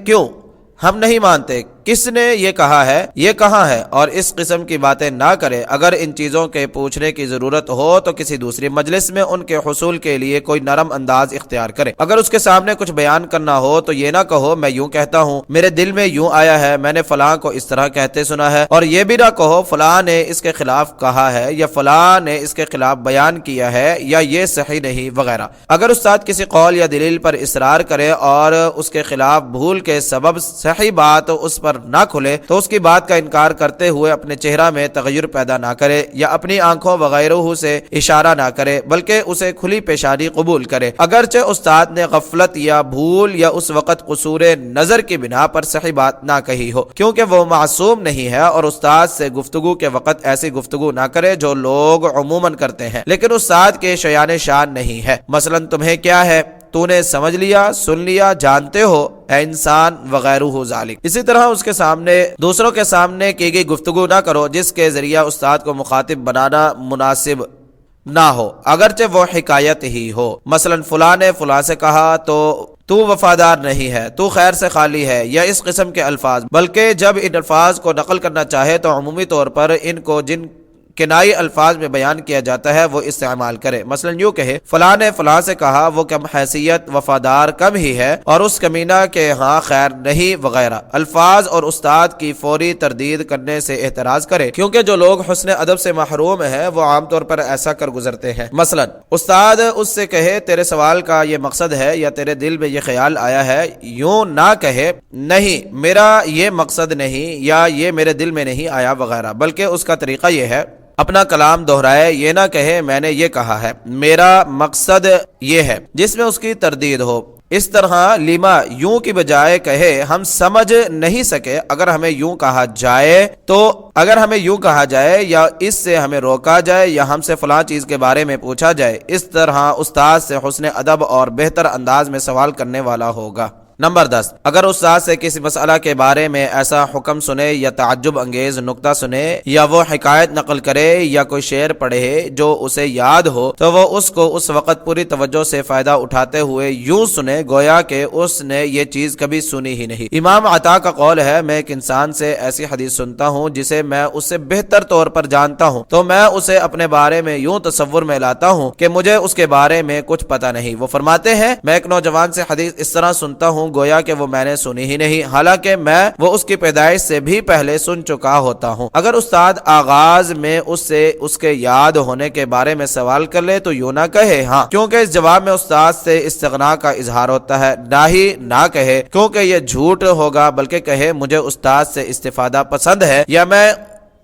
کیوں ہم نہیں مانتے، کس نے یہ کہا ہے، یہ کہاں ہے، اور اس قسم کی باتیں نہ کرے۔ اگر ان چیزوں کے پوچھنے کی ضرورت ہو تو کسی دوسری مجلس میں ان کے حصول کے لیے کوئی نرم انداز اختیار کرے۔ اگر اس کے سامنے کچھ بیان کرنا ہو تو یہ نہ کہو میں یوں کہتا ہوں، میرے دل میں یوں آیا ہے، میں نے فلاں کو اس طرح کہتے سنا ہے، اور یہ بھی نہ کہو فلاں نے اس کے خلاف کہا ہے یا فلاں نے اس کے خلاف بیان کیا ہے یا یہ صحیح نہیں وغیرہ۔ اگر استاد کسی قول یا دلیل پر اصرار کرے اور اس کے خلاف بھول کے سبب صحیح بات اس پر نہ کھلے تو اس کی بات کا انکار کرتے ہوئے اپنے چہرہ میں تغیر پیدا نہ کرے یا اپنی آنکھوں وغیرہ سے اشارہ نہ کرے، بلکہ اسے کھلی پیشانی قبول کرے، اگرچہ استاد نے غفلت یا بھول یا اس وقت قصور نظر کی بنا پر صحیح بات نہ کہی ہو، کیونکہ وہ معصوم نہیں ہے، اور استاد سے گفتگو کے وقت ایسی گفتگو نہ کرے جو لوگ عموماً کرتے ہیں لیکن استاد کے شایان شان نہیں ہے، مثلا تمہیں کیا ہے، تو نے سمجھ لیا، سن لیا، جانتے ہو اے انسان وغیرہ ذالک۔ اسی طرح اس کے سامنے دوسروں کے سامنے کی گئی گفتگو نہ کرو جس کے ذریعہ استاد کو مخاطب بنانا مناسب نہ ہو، اگرچہ وہ حکایت ہی ہو، مثلا فلاں نے فلاں سے کہا تو وفادار نہیں ہے، تو خیر سے خالی ہے، یا اس قسم کے الفاظ، بلکہ جب ان الفاظ کو نقل کرنا چاہے تو عمومی طور پر ان کو جن کنائی الفاظ میں بیان کیا جاتا ہے وہ استعمال کرے، مثلا یوں کہے فلاں نے فلاں سے کہا وہ کم حیثیت وفادار کم ہی ہے اور اس کمینہ کے ہاں خیر نہیں وغیرہ۔ الفاظ اور استاد کی فوری تردید کرنے سے احتراز کرے، کیونکہ جو لوگ حسن ادب سے محروم ہیں وہ عام طور پر ایسا کر گزرتے ہیں۔ مثلا استاد اس سے کہے تیرے سوال کا یہ مقصد ہے یا تیرے دل میں یہ خیال آیا ہے، یوں نہ کہے نہیں میرا یہ مقصد نہیں یا یہ میرے دل میں نہیں آیا وغیرہ، بلکہ اس کا طریقہ یہ ہے اپنا کلام دہرائے، یہ نہ کہے میں نے یہ کہا ہے، میرا مقصد یہ ہے، جس میں اس کی تردید ہو۔ اس طرح لیما یوں کی بجائے کہے ہم سمجھ نہیں سکے، اگر ہمیں یوں کہا جائے یا اس سے ہمیں روکا جائے یا ہم سے فلاں چیز کے بارے میں پوچھا جائے، اس طرح استاد سے حسن ادب اور بہتر انداز میں سوال کرنے والا ہوگا۔ نمبر 10، اگر استاد سے کسی مسئلہ کے بارے میں ایسا حکم سنے یا تعجب انگیز نکتہ سنے یا وہ حکایت نقل کرے یا کوئی شعر پڑھے جو اسے یاد ہو تو وہ اس کو اس وقت پوری توجہ سے فائدہ اٹھاتے ہوئے یوں سنے گویا کہ اس نے یہ چیز کبھی سنی ہی نہیں۔ امام عطا کا قول ہے، میں ایک انسان سے ایسی حدیث سنتا ہوں جسے میں اس سے بہتر طور پر جانتا ہوں تو میں اسے اپنے بارے میں یوں تصور میں لاتا ہوں کہ مجھے اس کے بارے میں کچھ پتہ نہیں۔ وہ فرماتے ہیں میں ایک نوجوان سے حدیث اس طرح سنتا ہوں گویا کہ وہ میں نے سنی ہی نہیں، حالانکہ میں وہ اس کی پیدائش سے بھی پہلے سن چکا ہوتا ہوں۔ اگر استاد آغاز میں اس سے اس کے یاد ہونے کے بارے میں سوال کر لے تو یوں نہ کہے ہاں، کیونکہ اس جواب میں استاد سے استغنا کا اظہار ہوتا ہے، نہ ہی نہ کہے کیونکہ یہ جھوٹ ہوگا، بلکہ کہے مجھے استاد سے استفادہ پسند ہے یا میں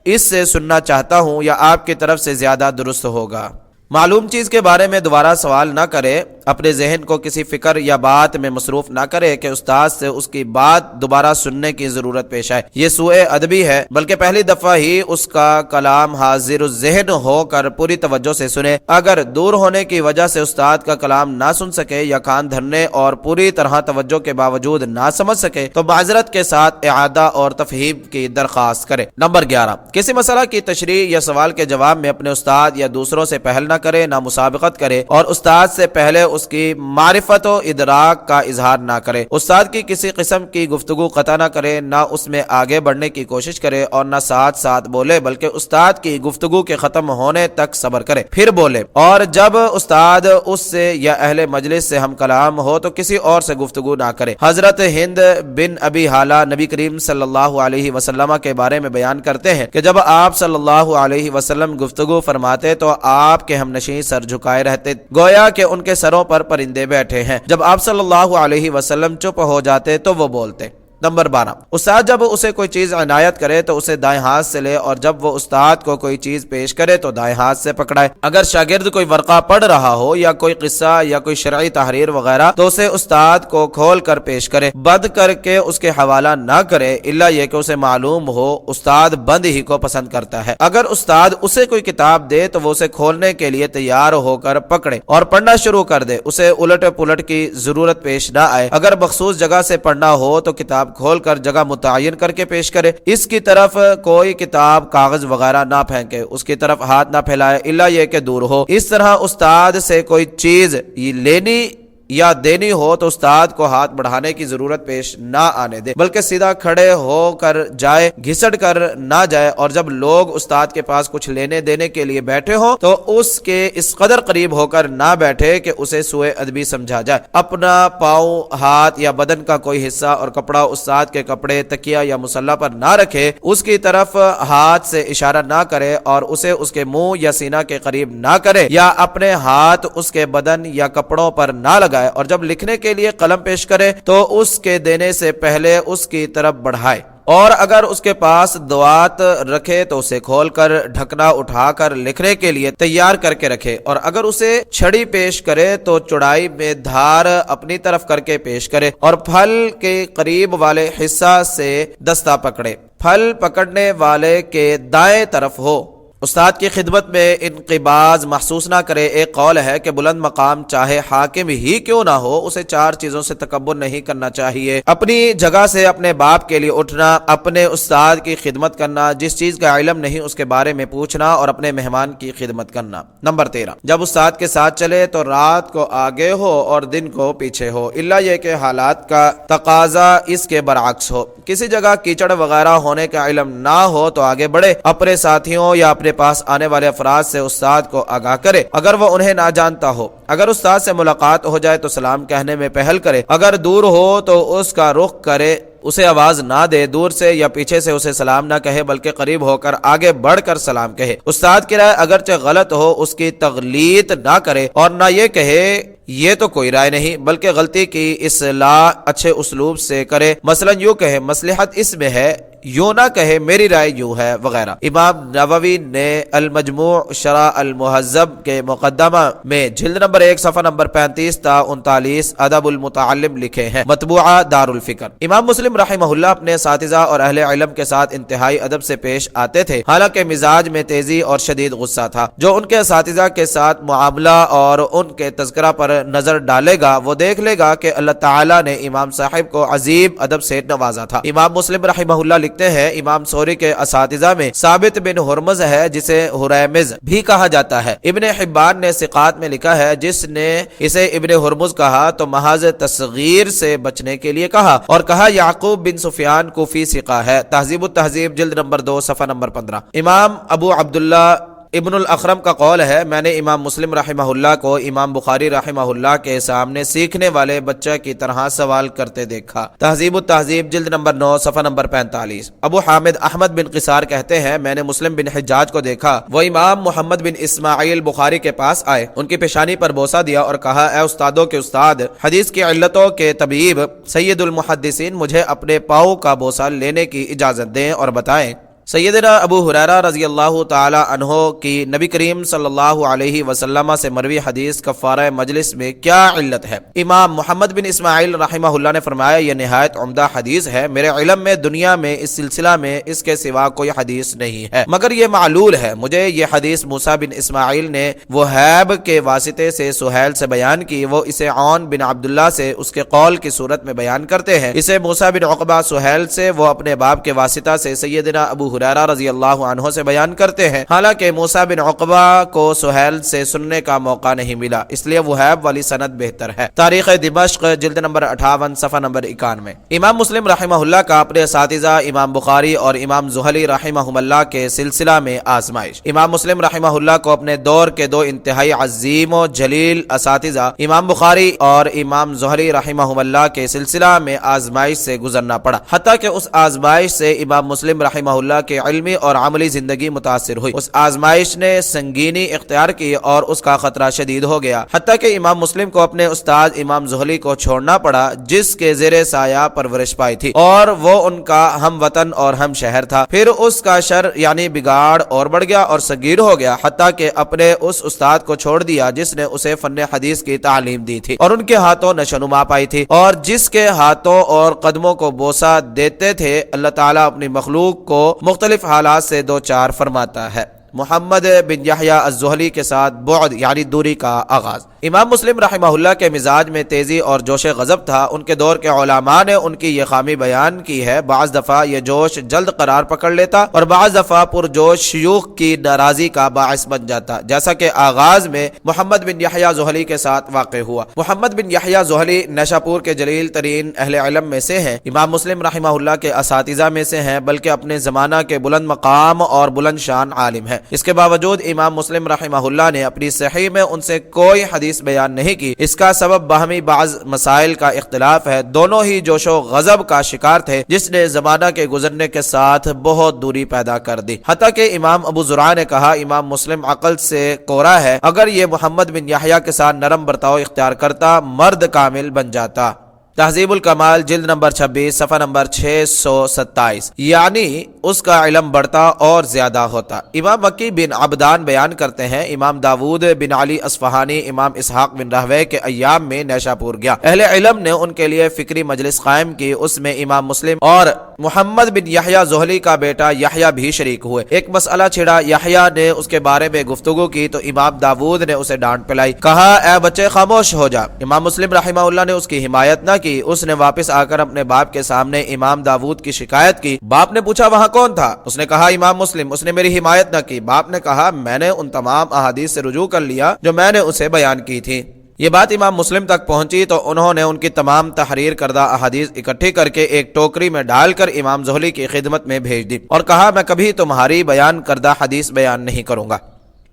اس سے سننا چاہتا ہوں یا آپ کی طرف سے زیادہ درست ہوگا۔ معلوم چیز کے بارے میں دوبارہ سوال نہ کرے، اپنے ذہن کو کسی فکر یا بات میں مصروف نہ کرے کہ استاد سے اس کی بات دوبارہ سننے کی ضرورت پیش آئے، یہ سوء ادبی ہے، بلکہ پہلی دفعہ ہی اس کا کلام حاضر الذہن ہو کر پوری توجہ سے سنے۔ اگر دور ہونے کی وجہ سے استاد کا کلام نہ سن سکے یا کان دھرنے اور پوری طرح توجہ کے باوجود نہ سمجھ سکے تو معذرت کے ساتھ اعادہ اور تفہیم کی درخواست کرے۔ نمبر 11، کسی مسئلہ کی تشریح یا سوال کے جواب میں اپنے استاد یا دوسروں سے پہل نہ کرے، نہ مسابقت کرے اور استاد سے پہلے اس کی معرفت و ادراک کا اظہار نہ کرے۔ استاد کی کسی قسم کی گفتگو قطع نہ کرے، نہ اس میں آگے بڑھنے کی کوشش کرے اور نہ ساتھ ساتھ بولے، بلکہ استاد کی گفتگو کے ختم ہونے تک صبر کرے پھر بولے، اور جب استاد اس سے یا اہل مجلس سے ہم کلام ہو تو کسی اور سے گفتگو نہ کرے۔ حضرت ہند بن ابی حالہ نبی کریم صلی اللہ علیہ وسلم کے بارے میں بیان کرتے ہیں کہ جب آپ صلی اللہ علیہ وسلم گفتگو فرماتے تو آپ کے ہم نشین سر جھکائے رہتے گویا کہ ان کے سروں پر پرندے بیٹھے ہیں، جب آپ صلی اللہ علیہ وسلم چپ ہو جاتے تو وہ بولتے۔ نمبر 12، استاد جب اسے کوئی چیز عنایت کرے تو اسے دائیں ہاتھ سے لے اور جب وہ استاد کو کوئی چیز پیش کرے تو دائیں ہاتھ سے پکڑائے۔ اگر شاگرد کوئی ورقہ پڑھ رہا ہو یا کوئی قصہ یا کوئی شرعی تحریر وغیرہ تو اسے استاد کو کھول کر پیش کرے، بند کر کے اس کے حوالہ نہ کرے، الا یہ کہ اسے معلوم ہو استاد بند ہی کو پسند کرتا ہے۔ اگر استاد اسے کوئی کتاب دے تو وہ اسے کھولنے کے لیے تیار ہو کر پکڑے اور پڑھنا شروع کر دے، اسے الٹ پلٹ کی ضرورت پیش نہ آئے۔ اگر مخصوص جگہ سے پڑھنا ہو تو کتاب کھول کر جگہ متعین کر کے پیش کرے، اس کی طرف کوئی کتاب کاغذ وغیرہ نہ پھینکے، اس کی طرف ہاتھ نہ پھیلائے الا یہ کہ دور ہو۔ اس طرح استاد سے کوئی چیز لینی یا دینی ہو تو استاد کو ہاتھ بڑھانے کی ضرورت پیش نہ آنے دے، بلکہ سیدھا کھڑے ہو کر جائے، گھسٹ کر نہ جائے، اور جب لوگ استاد کے پاس کچھ لینے دینے کے لیے بیٹھے ہوں تو اس کے اس قدر قریب ہو کر نہ بیٹھے کہ اسے سوء ادبی سمجھا جائے۔ اپنا پاؤں، ہاتھ یا بدن کا کوئی حصہ اور کپڑا استاد کے کپڑے، تکیہ یا مصلی پر نہ رکھے، اس کی طرف ہاتھ سے اشارہ نہ کرے اور اسے اس کے منہ یا سینہ کے قریب نہ کرے، یا اپنے ہاتھ اس کے بدن یا کپڑوں پر نہ لگائے، اور جب لکھنے کے لیے قلم پیش کرے تو اس کے دینے سے پہلے اس کی طرف بڑھائے، اور اگر اس کے پاس دوات رکھے تو اسے کھول کر ڈھکنا اٹھا کر لکھنے کے لیے تیار کر کے رکھے، اور اگر اسے چھڑی پیش کرے تو چوڑائی میں دھار اپنی طرف کر کے پیش کرے، اور پھل کے قریب والے حصہ سے دستہ پکڑے، پھل پکڑنے والے کے دائیں طرف ہو، استاد کی خدمت میں انقباض محسوس نہ کرے۔ ایک قول ہے کہ بلند مقام چاہے حاکم ہی کیوں نہ ہو، اسے 4 چیزوں سے تکبر نہیں کرنا چاہیے: اپنی جگہ سے اپنے باپ کے لیے اٹھنا، اپنے استاد کی خدمت کرنا، جس چیز کا علم نہیں اس کے بارے میں پوچھنا، اور اپنے مہمان کی خدمت کرنا۔ نمبر 13، جب استاد کے ساتھ چلے تو رات کو آگے ہو اور دن کو پیچھے ہو، الا یہ کہ حالات کا تقاضا اس کے برعکس ہو۔ کسی جگہ کیچڑ وغیرہ ہونے کا علم نہ ہو تو آگے بڑھے، اپنے ساتھیوں یا اپنے پاس آنے والے افراد سے استاد کو آگاہ کرے اگر وہ انہیں نہ جانتا ہو۔ اگر استاد سے ملاقات ہو جائے تو سلام کہنے میں پہل کرے، اگر دور ہو تو اس کا رخ کرے، اسے آواز نہ دے، دور سے یا پیچھے سے اسے سلام نہ کہے بلکہ قریب ہو کر آگے بڑھ کر سلام کہے۔ استاد کی رائے اگرچہ غلط ہو اس کی تغلیط نہ کرے، اور نہ یہ کہے یہ تو کوئی رائے نہیں، بلکہ غلطی کی اصلاح اچھے اسلوب سے کرے، مثلا یوں کہے مصلحت اس میں ہے، یوں نہ کہے میری رائے یوں ہے، وغیرہ۔ امام نووی نے المجموع شرح المہذب کے مقدمہ میں جلد نمبر 1 صفحہ نمبر 35 تا 39 ادب المتعلم لکھے ہیں، مطبوعہ دار الفکر۔ امام مسلم رحمہ اللہ اپنے اساتذہ اور اہل علم کے ساتھ انتہائی ادب سے پیش آتے تھے، حالانکہ مزاج میں تیزی اور شدید غصہ تھا۔ جو ان کے اساتذہ کے ساتھ معاملہ اور ان کے تذکرہ پر نظر ڈالے گا وہ دیکھ لے گا کہ اللہ تعالیٰ نے امام صاحب کو عظیم ادب سے نوازا تھا۔ امام مسلم رحمہ اللہ لکھتے ہیں، امام سوری کے اساتذہ میں ثابت بن ہرمز ہے جسے ہریمز بھی کہا جاتا ہے۔ ابن حبان نے ثقات میں لکھا ہے، جس نے اسے ابن ہرمز کہا تو محض تصغیر سے بچنے کے لیے کہا، اور کہا یعقوب بن سفیان کوفی ثقہ ہے۔ تہذیب التہذیب جلد نمبر 2 صفحہ نمبر 15۔ امام ابو عبداللہ ابن الاخرم کا قول ہے، میں نے امام مسلم رحمہ اللہ کو امام بخاری رحمہ اللہ کے سامنے سیکھنے والے بچہ کی طرح سوال کرتے دیکھا۔ تہذیب التہذیب جلد نمبر 9 صفحہ نمبر 45۔ ابو حامد احمد بن قصار کہتے ہیں، میں نے مسلم بن حجاج کو دیکھا، وہ امام محمد بن اسماعیل بخاری کے پاس آئے، ان کی پیشانی پر بوسہ دیا اور کہا، اے استادوں کے استاد، حدیث کی علتوں کے طبیب سید المحدثین، مجھے اپنے پاؤں کا بوسہ لینے کی اجازت دیں اور بتائیں۔ سیدنا ابو ہریرہ رضی اللہ تعالی عنہ کی نبی کریم صلی اللہ علیہ وسلم سے مروی حدیث کفارہ مجلس میں کیا علت ہے؟ امام محمد بن اسماعیل رحمہ اللہ نے فرمایا، یہ نہایت عمدہ حدیث ہے، میرے علم میں دنیا میں اس سلسلہ میں اس کے سوا کوئی حدیث نہیں ہے، مگر یہ معلول ہے۔ مجھے یہ حدیث موسیٰ بن اسماعیل نے وہیب کے واسطے سے سہیل سے بیان کی، وہ اسے عون بن عبداللہ سے اس کے قول کی صورت میں بیان کرتے ہیں، اسے موسیٰ بن عقبہ سہیل سے، وہ اپنے باپ کے واسطہ سے سیدنا ابو ہریرہ رضی اللہ عنہ سے بیان کرتے ہیں، حالانکہ موسیٰ بن عقبہ کو سہیل سے سننے کا موقع نہیں ملا، اس لیے وہیب والی سند بہتر ہے۔ تاریخ دمشق جلد نمبر 58 صفحہ نمبر 91۔ امام مسلم رحمہ اللہ کا اپنے اساتذہ امام بخاری اور امام زہلی رحمہ اللہ کے سلسلہ میں آزمائش۔ امام مسلم رحمہ اللہ کو اپنے دور کے 2 انتہائی عظیم و جلیل اساتذہ امام بخاری اور امام زہلی رحمہ اللہ کے سلسلہ میں آزمائش سے گزرنا پڑا، حتیٰ کہ اس آزمائش سے امام مسلم رحمہ اللہ کے علمی اور عملی زندگی متاثر ہوئی۔ اس آزمائش نے سنگینی اختیار کی اور اس کا خطرہ شدید ہو گیا، حتیٰ کہ امام مسلم کو اپنے استاد امام زہلی کو چھوڑنا پڑا، جس کے زیر سایہ پرورش پائی تھی اور وہ ان کا ہم وطن اور ہم شہر تھا۔ پھر اس کا شر یعنی بگاڑ اور بڑھ گیا اور سگیر ہو گیا، حتیٰ کہ اپنے اس استاد کو چھوڑ دیا جس نے اسے فن حدیث کی تعلیم دی تھی اور ان کے ہاتھوں نشوونما پائی تھی، اور جس کے ہاتھوں اور قدموں کو بوسہ دیتے تھے۔ اللہ تعالیٰ اپنی مخلوق کو مختلف حالات سے 2 4 فرماتا ہے۔ محمد بن یحییٰ الزہلی کے ساتھ بعد یعنی دوری کا آغاز۔ امام مسلم رحمہ اللہ کے مزاج میں تیزی اور جوش غضب تھا۔ ان کے دور کے علماء نے ان کی یہ خامی بیان کی ہے، بعض دفعہ یہ جوش جلد قرار پکڑ لیتا اور بعض دفعہ پرجوش شیوخ کی ناراضی کا باعث بن جاتا، جیسا کہ آغاز میں محمد بن یحییٰ زحلی کے ساتھ واقع ہوا۔ محمد بن یحییٰ زحلی نیشاپور کے جلیل ترین اہل علم میں سے ہیں، امام مسلم رحمہ اللہ کے اساتذہ میں سے ہیں، بلکہ اپنے زمانہ کے بلند مقام اور بلند شان عالم ہیں۔ اس کے باوجود امام مسلم رحمہ اللہ نے اپنی صحیح میں ان سے کوئی حدیث بیان نہیں کی۔ اس کا سبب باہمی بعض مسائل کا اختلاف ہے۔ دونوں ہی جوش و غضب کا شکار تھے، جس نے زمانہ کے گزرنے کے ساتھ بہت دوری پیدا کر دی، حتیٰ کہ امام ابو زرعہ نے کہا امام مسلم عقل سے کورا ہے، اگر یہ محمد بن یحییٰ کے ساتھ نرم برتاؤ اختیار کرتا مرد کامل بن جاتا۔ تہذیب الکمال جلد نمبر 26 صفحہ نمبر 627، یعنی اس کا علم بڑھتا اور زیادہ ہوتا۔ امام مکی بن عبدان بیان کرتے ہیں، امام داود بن علی اصفہانی امام اسحاق بن راہوے کے ایام میں نیشاپور گیا۔ اہل علم نے ان کے لیے فکری مجلس قائم کی، اس میں امام مسلم اور محمد بن یحییٰ زحلی کا بیٹا یحییٰ بھی شریک ہوئے۔ ایک مسئلہ چھڑا، یحییٰ نے اس کے بارے میں گفتگو کی تو امام داود نے اسے ڈانٹ پلائی، کہا اے بچے خاموش ہو جا۔ امام مسلم رحمہ اللہ نے اس کی حمایت نہ کی، اس نے واپس آ کر اپنے باپ کے سامنے امام داود کی شکایت کی۔ باپ نے پوچھا وہاں کون تھا؟ اس نے کہا امام مسلم، اس نے میری حمایت نہ کی۔ باپ نے کہا میں نے ان تمام احادیث سے رجوع کر لیا جو میں نے اسے بیان کی تھی۔ یہ بات امام مسلم تک پہنچی تو انہوں نے ان کی تمام تحریر کردہ احادیث اکٹھی کر کے ایک ٹوکری میں ڈال کر امام زحلی کی خدمت میں بھیج دی اور کہا میں کبھی تمہاری بیان کردہ حدیث بیان نہیں کروں گا۔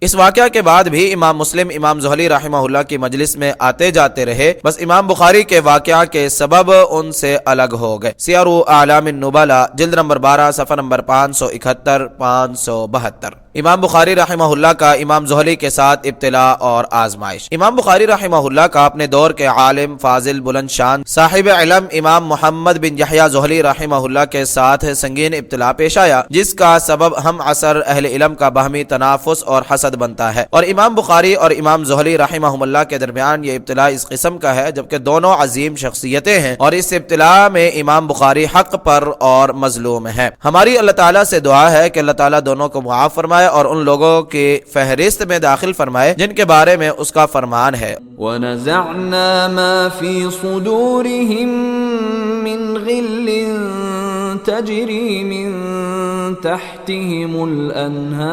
اس واقعہ کے بعد بھی امام مسلم امام زحلی رحمہ اللہ کی مجلس میں آتے جاتے رہے، بس امام بخاری کے واقعہ کے سبب ان سے الگ ہو گئے۔ سیر اعلام النبلاء جلد نمبر 12 صفحہ نمبر 571 572۔ امام بخاری رحمہ اللہ کا امام زحلی کے ساتھ ابتلاء اور آزمائش۔ امام بخاری رحمہ اللہ کا اپنے دور کے عالم فاضل بلند شان صاحب علم امام محمد بن یحییٰ زحلی رحمہ اللہ کے ساتھ سنگین ابتلاء پیش آیا، جس کا سبب ہم عصر اہل علم کا باہمی تنافس اور حسد بنتا ہے، اور امام بخاری اور امام زحلی رحمہ اللہ کے درمیان یہ ابتلاء اس قسم کا ہے جبکہ دونوں عظیم شخصیتیں ہیں، اور اس ابتلاء میں امام بخاری حق پر اور مظلوم ہے۔ ہماری اللہ تعالیٰ سے دعا ہے کہ اللہ تعالیٰ دونوں کو معاف فرمائے اور ان لوگوں کی فہرست میں داخل فرمائے جن کے بارے میں اس کا فرمان ہے، وَنَزَعْنَا مَا فِي صُدُورِهِم مِّن غِلٍّ تَجْرِي مِن تَحْتِهِمُ الْأَنْهَارُ،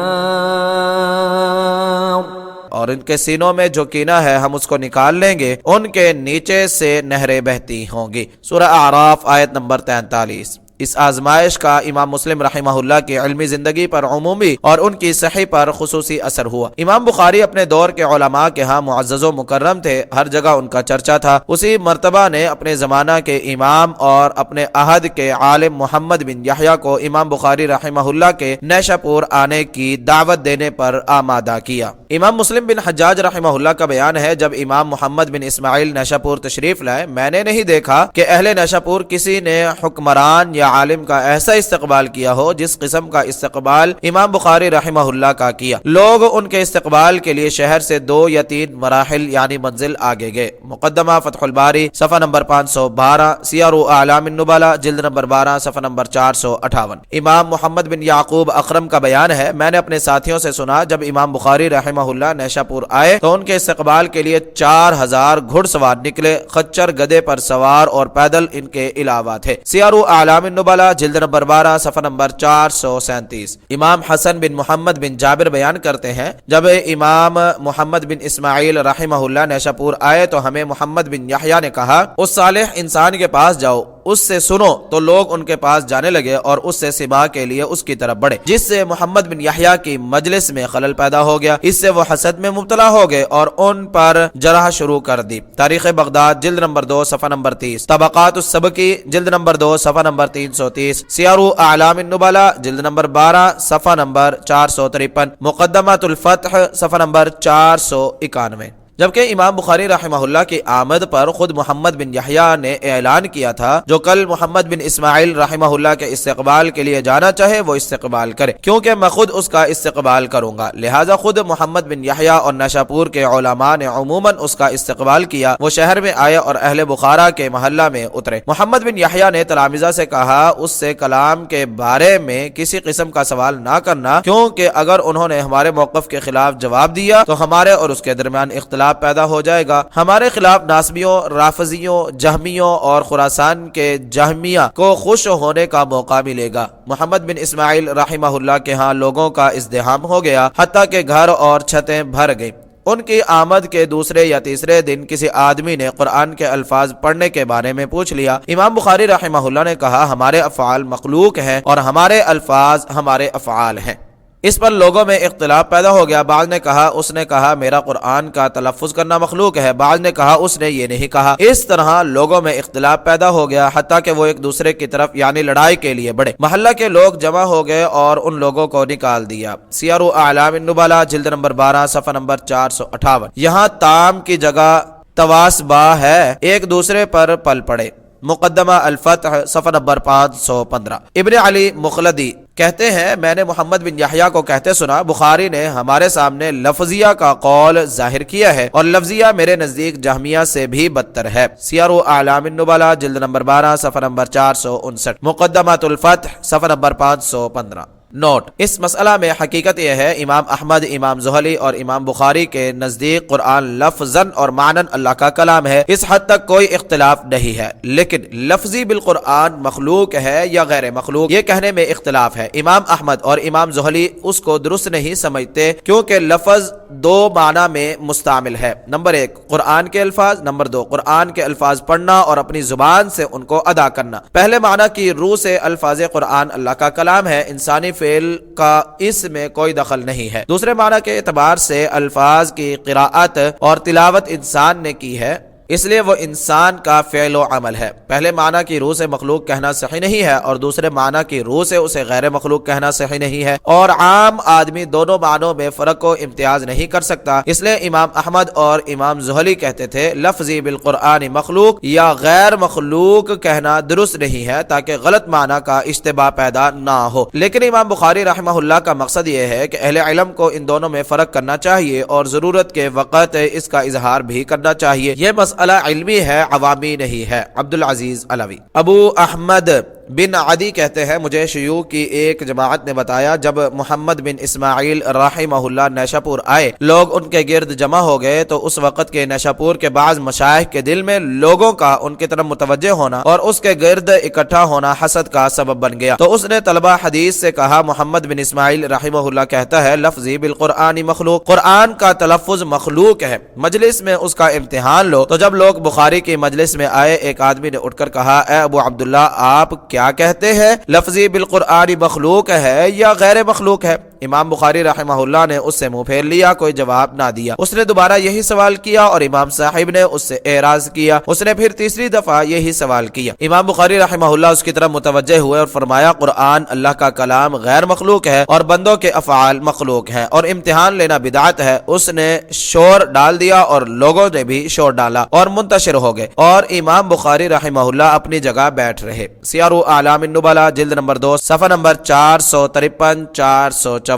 اور ان کے سینوں میں جو کینہ ہے ہم اس کو نکال لیں گے، ان کے نیچے سے نہریں بہتی ہوں گی۔ سورہ اعراف آیت نمبر 43۔ اس آزمائش کا امام مسلم رحمہ اللہ کی علمی زندگی پر عمومی اور ان کی صحیح پر خصوصی اثر ہوا۔ امام بخاری اپنے دور کے علماء کے ہاں معزز و مکرم تھے، ہر جگہ ان کا چرچا تھا۔ اسی مرتبہ نے اپنے زمانہ کے امام اور اپنے عہد کے عالم محمد بن یحییٰ کو امام بخاری رحمہ اللہ کے نیشاپور آنے کی دعوت دینے پر آمادہ کیا۔ امام مسلم بن حجاج رحمہ اللہ کا بیان ہے، جب امام محمد بن اسماعیل نیشاپور تشریف لائے، میں نے نہیں دیکھا کہ اہل نیشاپور کسی نے حکمران یا عالم کا ایسا استقبال کیا ہو جس قسم کا استقبال امام بخاری رحمہ اللہ کا کیا۔ لوگ ان کے استقبال کے لیے شہر سے 2 یا 3 مراحل یعنی منزل آگے گئے۔ مقدمہ فتح الباری صفحہ نمبر 512، سیر اعلام النبلاء جلد نمبر 12 صفحہ نمبر 458۔ امام محمد بن یعقوب اخرم کا بیان ہے، میں نے اپنے ساتھیوں سے سنا جب امام بخاری رحمہ اللہ نیشاپور آئے تو ان کے استقبال کے لیے 4000 گھڑ سوار نکلے، خچر گدے پر سوار اور پیدل ان کے علاوہ تھے۔ سیر اعلام النبلاء جلد نمبر 12 صفحہ نمبر 437۔ امام حسن بن محمد بن جابر بیان کرتے ہیں، جب امام محمد بن اسماعیل رحمہ اللہ نیشاپور آئے تو ہمیں محمد بن یحییٰ نے کہا اس صالح انسان کے پاس جاؤ، اس سے سنو، تو لوگ ان کے پاس جانے لگے اور اس سے سماع کے لیے اس کی طرف بڑھے، جس سے محمد بن یحییٰ کی مجلس میں خلل پیدا ہو گیا، اس سے وہ حسد میں مبتلا ہو گئے اور ان پر جرح شروع کر دی۔ تاریخ بغداد جلد نمبر 2 صفحہ نمبر 30، طبقات السبکی جلد نمبر 2 صفحہ نمبر 330، سیر اعلام النبلاء جلد نمبر 12 صفحہ نمبر 453، مقدمۃ الفتح صفحہ نمبر 491۔ جبکہ امام بخاری رحمہ اللہ کی آمد پر خود محمد بن یحییٰ نے اعلان کیا تھا جو کل محمد بن اسماعیل رحمہ اللہ کے استقبال کے لیے جانا چاہے وہ استقبال کرے، کیونکہ میں خود اس کا استقبال کروں گا۔ لہٰذا خود محمد بن یحییٰ اور نشاپور کے علماء نے عموماً اس کا استقبال کیا۔ وہ شہر میں آئے اور اہل بخارا کے محلہ میں اترے۔ محمد بن یحییٰ نے تلامذہ سے کہا اس سے کلام کے بارے میں کسی قسم کا سوال نہ کرنا، کیونکہ اگر انہوں نے ہمارے موقف کے خلاف جواب دیا تو ہمارے اور اس کے درمیان اختلاف پیدا ہو جائے گا۔ ہمارے خلاف ناصبیوں، رافضیوں، جہمیوں اور خراسان کے جہمیہ کو خوش ہونے کا موقع ملے گا۔ محمد بن اسماعیل رحمہ اللہ کے ہاں لوگوں کا ازدحام ہو گیا، حتیٰ کہ گھر اور چھتیں بھر گئیں۔ ان کی آمد کے دوسرے یا تیسرے دن کسی آدمی نے قرآن کے الفاظ پڑھنے کے بارے میں پوچھ لیا۔ امام بخاری رحمہ اللہ نے کہا ہمارے افعال مخلوق ہیں اور ہمارے الفاظ ہمارے افعال ہیں۔ اس پر لوگوں میں اختلاف پیدا ہو گیا۔ بعض نے کہا اس نے کہا میرا قرآن کا تلفظ کرنا مخلوق ہے، بعض نے کہا اس نے یہ نہیں کہا۔ اس طرح لوگوں میں اختلاف پیدا ہو گیا، حتیٰ کہ وہ ایک دوسرے کی طرف یعنی لڑائی کے لیے بڑھے۔ محلہ کے لوگ جمع ہو گئے اور ان لوگوں کو نکال دیا۔ سیار اعلام النبلاء جلد نمبر 12 صفحہ نمبر 458۔ یہاں تام کی جگہ تواس با ہے، ایک دوسرے پر پل پڑے۔ مقدمہ الفتح صفحہ نمبر 515۔ ابن علی مخلدی کہتے ہیں میں نے محمد بن یحییٰ کو کہتے سنا بخاری نے ہمارے سامنے لفظیہ کا قول ظاہر کیا ہے اور لفظیہ میرے نزدیک جہمیہ سے بھی بدتر ہے۔ سیار اعلام النبلاء جلد نمبر 12 صفحہ نمبر 459۔ مقدمۃ الفتح صفحہ نمبر 515۔ نوٹ: اس مسئلہ میں حقیقت یہ ہے امام احمد، امام زہلی اور امام بخاری کے نزدیک قرآن لفظاً اور معناً اللہ کا کلام ہے، اس حد تک کوئی اختلاف نہیں ہے، لیکن لفظی بالقرآن مخلوق ہے یا غیر مخلوق یہ کہنے میں اختلاف ہے۔ امام احمد اور امام زہلی اس کو درست نہیں سمجھتے، کیونکہ لفظ دو معنی میں مستعمل ہے۔ نمبر 1 قرآن کے الفاظ، نمبر 2 قرآن کے الفاظ پڑھنا اور اپنی زبان سے ان کو ادا کرنا۔ پہلے معنی کی روح سے الفاظ قرآن اللہ کا کلام ہے، انسانی فعل کا اس میں کوئی دخل نہیں ہے۔ دوسرے معنی کے اعتبار سے الفاظ کی قراءت اور تلاوت انسان نے کی ہے، اس لیے وہ انسان کا فعل و عمل ہے۔ پہلے معنی کی روح سے مخلوق کہنا صحیح نہیں ہے اور دوسرے معنی کی روح سے اسے غیر مخلوق کہنا صحیح نہیں ہے، اور عام آدمی دونوں معنوں میں فرق و امتیاز نہیں کر سکتا۔ اس لیے امام احمد اور امام زہلی کہتے تھے لفظی بالقرآن مخلوق یا غیر مخلوق کہنا درست نہیں ہے تاکہ غلط معنی کا اشتباہ پیدا نہ ہو۔ لیکن امام بخاری رحمہ اللہ کا مقصد یہ ہے کہ اہل علم کو ان دونوں میں فرق کرنا چاہیے اور ضرورت کے وقت اس کا اظہار بھی کرنا چاہیے۔ یہ مسئلہ علمی ہے، عوامی نہیں ہے۔ عبدالعزیز علوی۔ ابو احمد بن عدی کہتے ہیں مجھے شیوخ کی ایک جماعت نے بتایا جب محمد بن اسماعیل رحمہ اللہ نیشاپور آئے، لوگ ان کے گرد جمع ہو گئے تو اس وقت کے نیشاپور کے بعض مشائخ کے دل میں لوگوں کا ان کی طرف متوجہ ہونا اور اس کے گرد اکٹھا ہونا حسد کا سبب بن گیا۔ تو اس نے طلبہ حدیث سے کہا محمد بن اسماعیل رحمہ اللہ کہتا ہے لفظی بالقرآن مخلوق، قرآن کا تلفظ مخلوق ہے، مجلس میں اس کا امتحان لو۔ تو جب لوگ بخاری کی مجلس میں آئے ایک آدمی نے اٹھ کر کہا اے ابو عبداللہ آپ کیا کہتے ہیں، لفظی بالقرآن مخلوق ہے یا غیر مخلوق ہے؟ امام بخاری رحمہ اللہ نے اس سے منہ پھیر لیا، کوئی جواب نہ دیا۔ اس نے دوبارہ یہی سوال کیا اور امام صاحب نے اس سے اعراض کیا۔ اس نے پھر تیسری دفعہ یہی سوال کیا۔ امام بخاری رحمہ اللہ اس کی طرف متوجہ ہوئے اور فرمایا قرآن اللہ کا کلام غیر مخلوق ہے اور بندوں کے افعال مخلوق ہیں اور امتحان لینا بدعت ہے۔ اس نے شور ڈال دیا اور لوگوں نے بھی شور ڈالا اور منتشر ہو گئے اور امام بخاری رحمہ اللہ اپنی جگہ بیٹھ رہے۔ سیار اعلام النبلاء جلد نمبر 2 صفحہ نمبر 453 454۔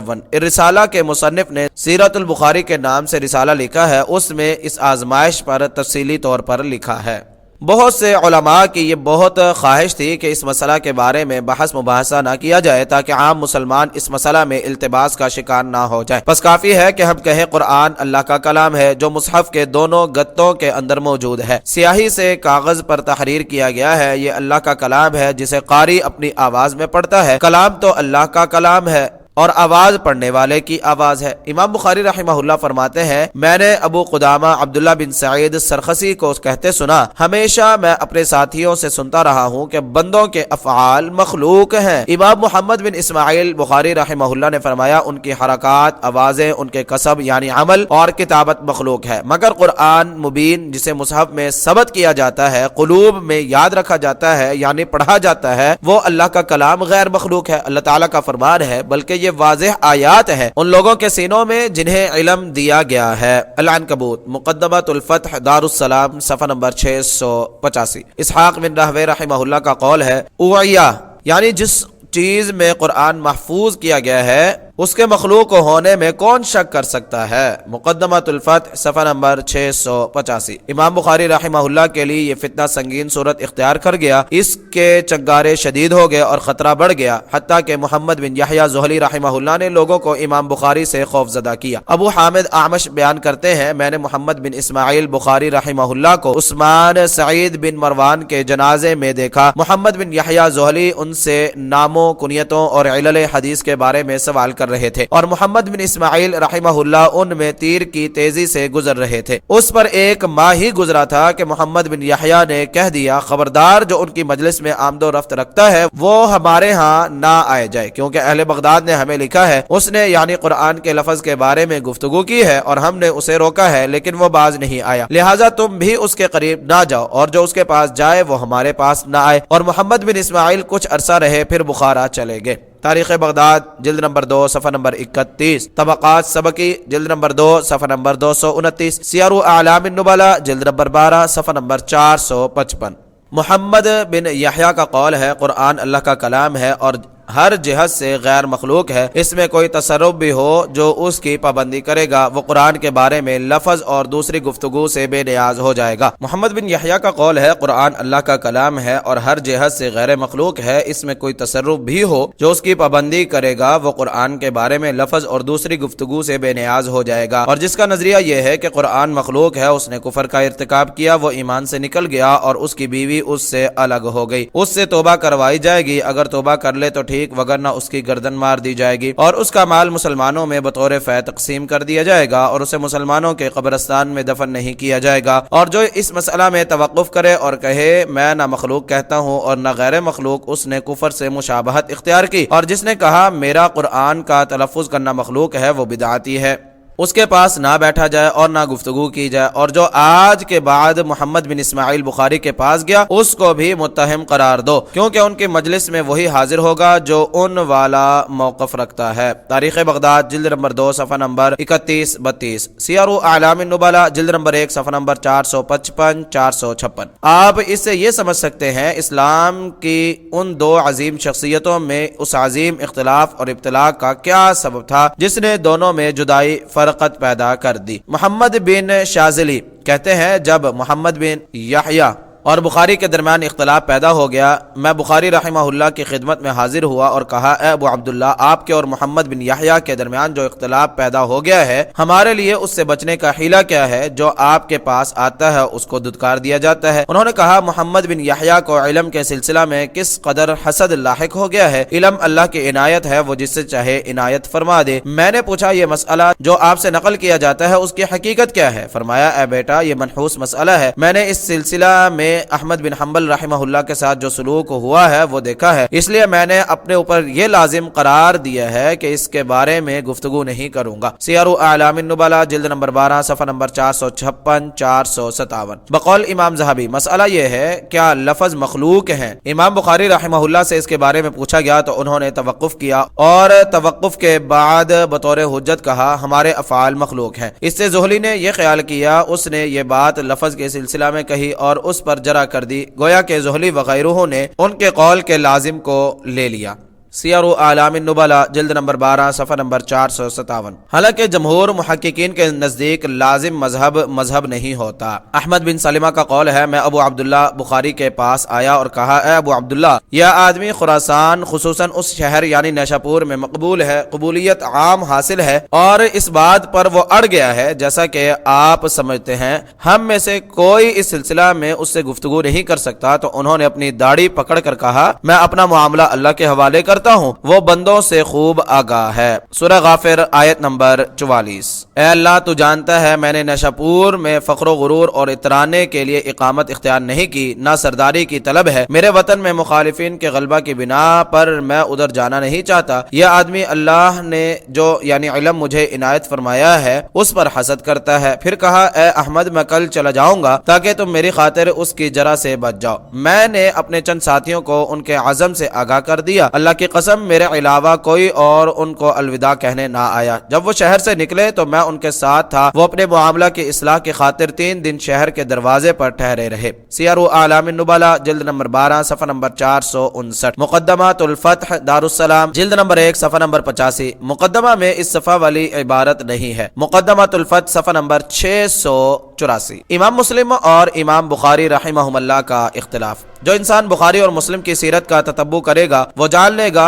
رسالہ کے مصنف نے سیرت البخاری کے نام سے رسالہ لکھا ہے، اس میں اس آزمائش پر تفصیلی طور پر لکھا ہے۔ بہت سے علماء کی یہ بہت خواہش تھی کہ اس مسئلہ کے بارے میں بحث مباحثہ نہ کیا جائے تاکہ عام مسلمان اس مسئلہ میں التباس کا شکار نہ ہو جائے۔ بس کافی ہے کہ ہم کہیں قرآن اللہ کا کلام ہے جو مصحف کے دونوں گتوں کے اندر موجود ہے، سیاہی سے کاغذ پر تحریر کیا گیا ہے، یہ اللہ کا کلام ہے جسے قاری اپنی آواز میں پڑھتا ہے۔ کلام تو اللہ کا کلام ہے اور آواز پڑھنے والے کی آواز ہے۔ امام بخاری رحمہ اللہ فرماتے ہیں میں نے ابو قدامہ عبداللہ بن سعید سرخسی کو کہتے سنا ہمیشہ میں اپنے ساتھیوں سے سنتا رہا ہوں کہ بندوں کے افعال مخلوق ہیں۔ امام محمد بن اسماعیل بخاری رحمہ اللہ نے فرمایا ان کی حرکات، آوازیں، ان کے کسب یعنی عمل اور کتابت مخلوق ہے، مگر قرآن مبین جسے مصحف میں ثبت کیا جاتا ہے، قلوب میں یاد رکھا جاتا ہے یعنی پڑھا جاتا ہے، وہ اللہ کا کلام غیر مخلوق ہے۔ اللہ تعالیٰ کا فرمان ہے بلکہ یہ واضح آیات ہیں ان لوگوں کے سینوں میں جنہیں علم دیا گیا ہے۔ العنکبوت مقدمۃ الفتح دار السلام صفحہ نمبر 685۔ اسحاق بن راہویہ رحمہ اللہ کا قول ہے اوعیہ یعنی جس چیز میں قرآن محفوظ کیا گیا ہے اس کے مخلوق ہونے میں کون شک کر سکتا ہے؟ مقدمۃ الفتح صفحہ نمبر 685۔ امام بخاری رحمہ اللہ کے لیے یہ فتنہ سنگین صورت اختیار کر گیا، اس کے چنگارے شدید ہو گئے اور خطرہ بڑھ گیا، حتیٰ کہ محمد بن یحییٰ ذہلی رحمہ اللہ نے لوگوں کو امام بخاری سے خوف زدہ کیا۔ ابو حامد اعمش بیان کرتے ہیں میں نے محمد بن اسماعیل بخاری رحمہ اللہ کو عثمان سعید بن مروان کے جنازے میں دیکھا۔ محمد بن یحییٰ ذہلی ان سے ناموں، کنیتوں اور علل حدیث کے بارے میں سوال کر رہے تھے اور محمد بن اسماعیل رحمہ اللہ ان میں تیر کی تیزی سے گزر رہے تھے۔ اس پر ایک ماہ ہی گزرا تھا کہ محمد بن یحییٰ نے کہہ دیا خبردار جو ان کی مجلس میں آمد و رفت رکھتا ہے وہ ہمارے ہاں نہ آئے جائے، کیونکہ اہل بغداد نے ہمیں لکھا ہے اس نے یعنی قرآن کے لفظ کے بارے میں گفتگو کی ہے اور ہم نے اسے روکا ہے لیکن وہ باز نہیں آیا، لہٰذا تم بھی اس کے قریب نہ جاؤ اور جو اس کے پاس جائے وہ ہمارے پاس نہ آئے۔ اور محمد بن اسماعیل کچھ عرصہ رہے پھر بخارا چلے گئے۔ تاریخ بغداد جلد نمبر 2 صفحہ نمبر 31، طبقات سبکی جلد نمبر 2 صفحہ نمبر 229، سیر اعلام النبلاء جلد نمبر 12 صفحہ نمبر 455۔ محمد بن یحییٰ کا قول ہے قرآن اللہ کا کلام ہے اور ہر جہت سے غیر مخلوق ہے، اس میں کوئی تصرف بھی ہو جو اس کی پابندی کرے گا وہ قرآن کے بارے میں لفظ اور دوسری گفتگو سے بے نیاز ہو جائے گا۔ محمد بن یحییٰ کا قول ہے قرآن اللہ کا کلام ہے اور ہر جہت سے غیر مخلوق ہے، اس میں کوئی تصرف بھی ہو جو اس کی پابندی کرے گا وہ قرآن کے بارے میں لفظ اور دوسری گفتگو سے بے نیاز ہو جائے گا۔ اور جس کا نظریہ یہ ہے کہ قرآن مخلوق ہے اس نے کفر کا ارتکاب کیا، وہ ایمان سے نکل گیا اور اس کی بیوی اس سے الگ ہو گئی، اس سے توبہ کروائی جائے گی، اگر توبہ کر لے تو ٹھیک وگرنہ اس کی گردن مار دی جائے گی اور اس کا مال مسلمانوں میں بطور فے تقسیم کر دیا جائے گا اور اسے مسلمانوں کے قبرستان میں دفن نہیں کیا جائے گا۔ اور جو اس مسئلہ میں توقف کرے اور کہے میں نہ مخلوق کہتا ہوں اور نہ غیر مخلوق، اس نے کفر سے مشابہت اختیار کی، اور جس نے کہا میرا قرآن کا تلفظ کرنا مخلوق ہے وہ بدعتی ہے، اس کے پاس نہ بیٹھا جائے اور نہ گفتگو کی جائے۔ اور جو آج کے بعد محمد بن اسماعیل بخاری کے پاس گیا اس کو بھی متہم قرار دو، کیونکہ ان کی مجلس میں وہی حاضر ہوگا جو ان والا موقف رکھتا ہے۔ تاریخ بغداد جلد نمبر 2 صفحہ نمبر 31-32، سیر اعلام النبلاء جلد نمبر 1 صفحہ نمبر 455-456۔ آپ اس سے یہ سمجھ سکتے ہیں اسلام کی ان دو عظیم شخصیتوں میں اس عظیم اختلاف اور ابتلاء کا کیا سبب تھا جس نے دونوں میں جدائی فرقت پیدا کر دی۔ محمد بن شاذلی کہتے ہیں جب محمد بن یحییٰ اور بخاری کے درمیان اختلاف پیدا ہو گیا میں بخاری رحمہ اللہ کی خدمت میں حاضر ہوا اور کہا اے ابو عبداللہ آپ کے اور محمد بن یحییٰ کے درمیان جو اختلاف پیدا ہو گیا ہے ہمارے لیے اس سے بچنے کا حیلہ کیا ہے؟ جو آپ کے پاس آتا ہے اس کو دھتکار دیا جاتا ہے۔ انہوں نے کہا محمد بن یحییٰ کو علم کے سلسلہ میں کس قدر حسد لاحق ہو گیا ہے، علم اللہ کی عنایت ہے وہ جس سے چاہے عنایت فرما دے۔ میں نے پوچھا یہ مسئلہ جو آپ سے نقل کیا جاتا ہے اس کی حقیقت کیا ہے؟ فرمایا اے بیٹا یہ منحوس مسئلہ ہے، میں نے اس سلسلہ میں احمد بن حنبل رحمہ اللہ کے ساتھ جو سلوک ہوا ہے وہ دیکھا ہے، اس لیے میں نے اپنے اوپر یہ لازم قرار دیا ہے کہ اس کے بارے میں گفتگو نہیں کروں گا۔ سیر اعلام النبلاء جلد نمبر 12 صفحہ نمبر 456-457۔ بقول امام ذہبی مسئلہ یہ ہے کیا لفظ مخلوق ہیں؟ امام بخاری رحمہ اللہ سے اس کے بارے میں پوچھا گیا تو انہوں نے توقف کیا اور توقف کے بعد بطور حجت کہا ہمارے افعال مخلوق ہیں۔ اس سے زہلی نے یہ خیال کیا اس نے یہ بات لفظ کے سلسلہ میں کہی اور اس پر جرا کر دی، گویا کہ زہلی وغیرہ نے ان کے قول کے لازم کو لے لیا۔ سیر اعلام النبلاء جلد نمبر 12 صفحہ نمبر 457۔ حالانکہ جمہور محققین کے نزدیک لازم مذہب نہیں ہوتا۔ احمد بن سلمہ کا قول ہے میں ابو عبداللہ بخاری کے پاس آیا اور کہا اے ابو عبداللہ یہ آدمی خراسان خصوصاً اس شہر یعنی نیشاپور میں مقبول ہے، قبولیت عام حاصل ہے اور اس بات پر وہ اڑ گیا ہے جیسا کہ آپ سمجھتے ہیں ہم میں سے کوئی اس سلسلہ میں اس سے گفتگو نہیں کر سکتا۔ تو انہوں نے اپنی داڑھی پکڑ کر کہا میں اپنا معاملہ اللہ کے حوالے کرتا ہوں، وہ بندوں سے خوب آگاہ ہے۔ سورہ غافر آیت نمبر 44۔ اے اللہ تو جانتا ہے میں نے نیشاپور میں فخر و غرور اور اترانے کے لیے اقامت اختیار نہیں کی، نہ سرداری کی طلب ہے، میرے وطن میں مخالفین کے غلبہ کی بنا پر میں ادھر جانا نہیں چاہتا۔ یہ آدمی اللہ نے جو یعنی علم مجھے عنایت فرمایا ہے اس پر حسد کرتا ہے۔ پھر کہا اے احمد میں کل چلا جاؤں گا تاکہ تم میری خاطر اس کی جرہ سے بچ جاؤ۔ میں نے اپنے چند ساتھیوں کو ان کے عزم سے آگاہ کر دیا، اللہ کی قسم میرے علاوہ کوئی اور ان کو الوداع کہنے نہ آیا۔ جب وہ شہر سے نکلے تو میں ان کے ساتھ تھا۔ وہ اپنے معاملہ کی اصلاح کی خاطر 3 دن شہر کے دروازے پر ٹھہرے رہے۔ سیر اعلام النبلاء جلد نمبر 12 صفحہ نمبر 459، مقدمات الفتح دارالسلام جلد نمبر 1 صفحہ نمبر 85۔ مقدمہ میں اس صفحہ والی عبارت نہیں ہے۔ مقدمات الفتح صفحہ نمبر 684۔ امام مسلم اور امام بخاری رحمہم اللہ کا اختلاف۔ جو انسان بخاری اور مسلم کی سیرت کا تتبع کرے گا وہ جان لے گا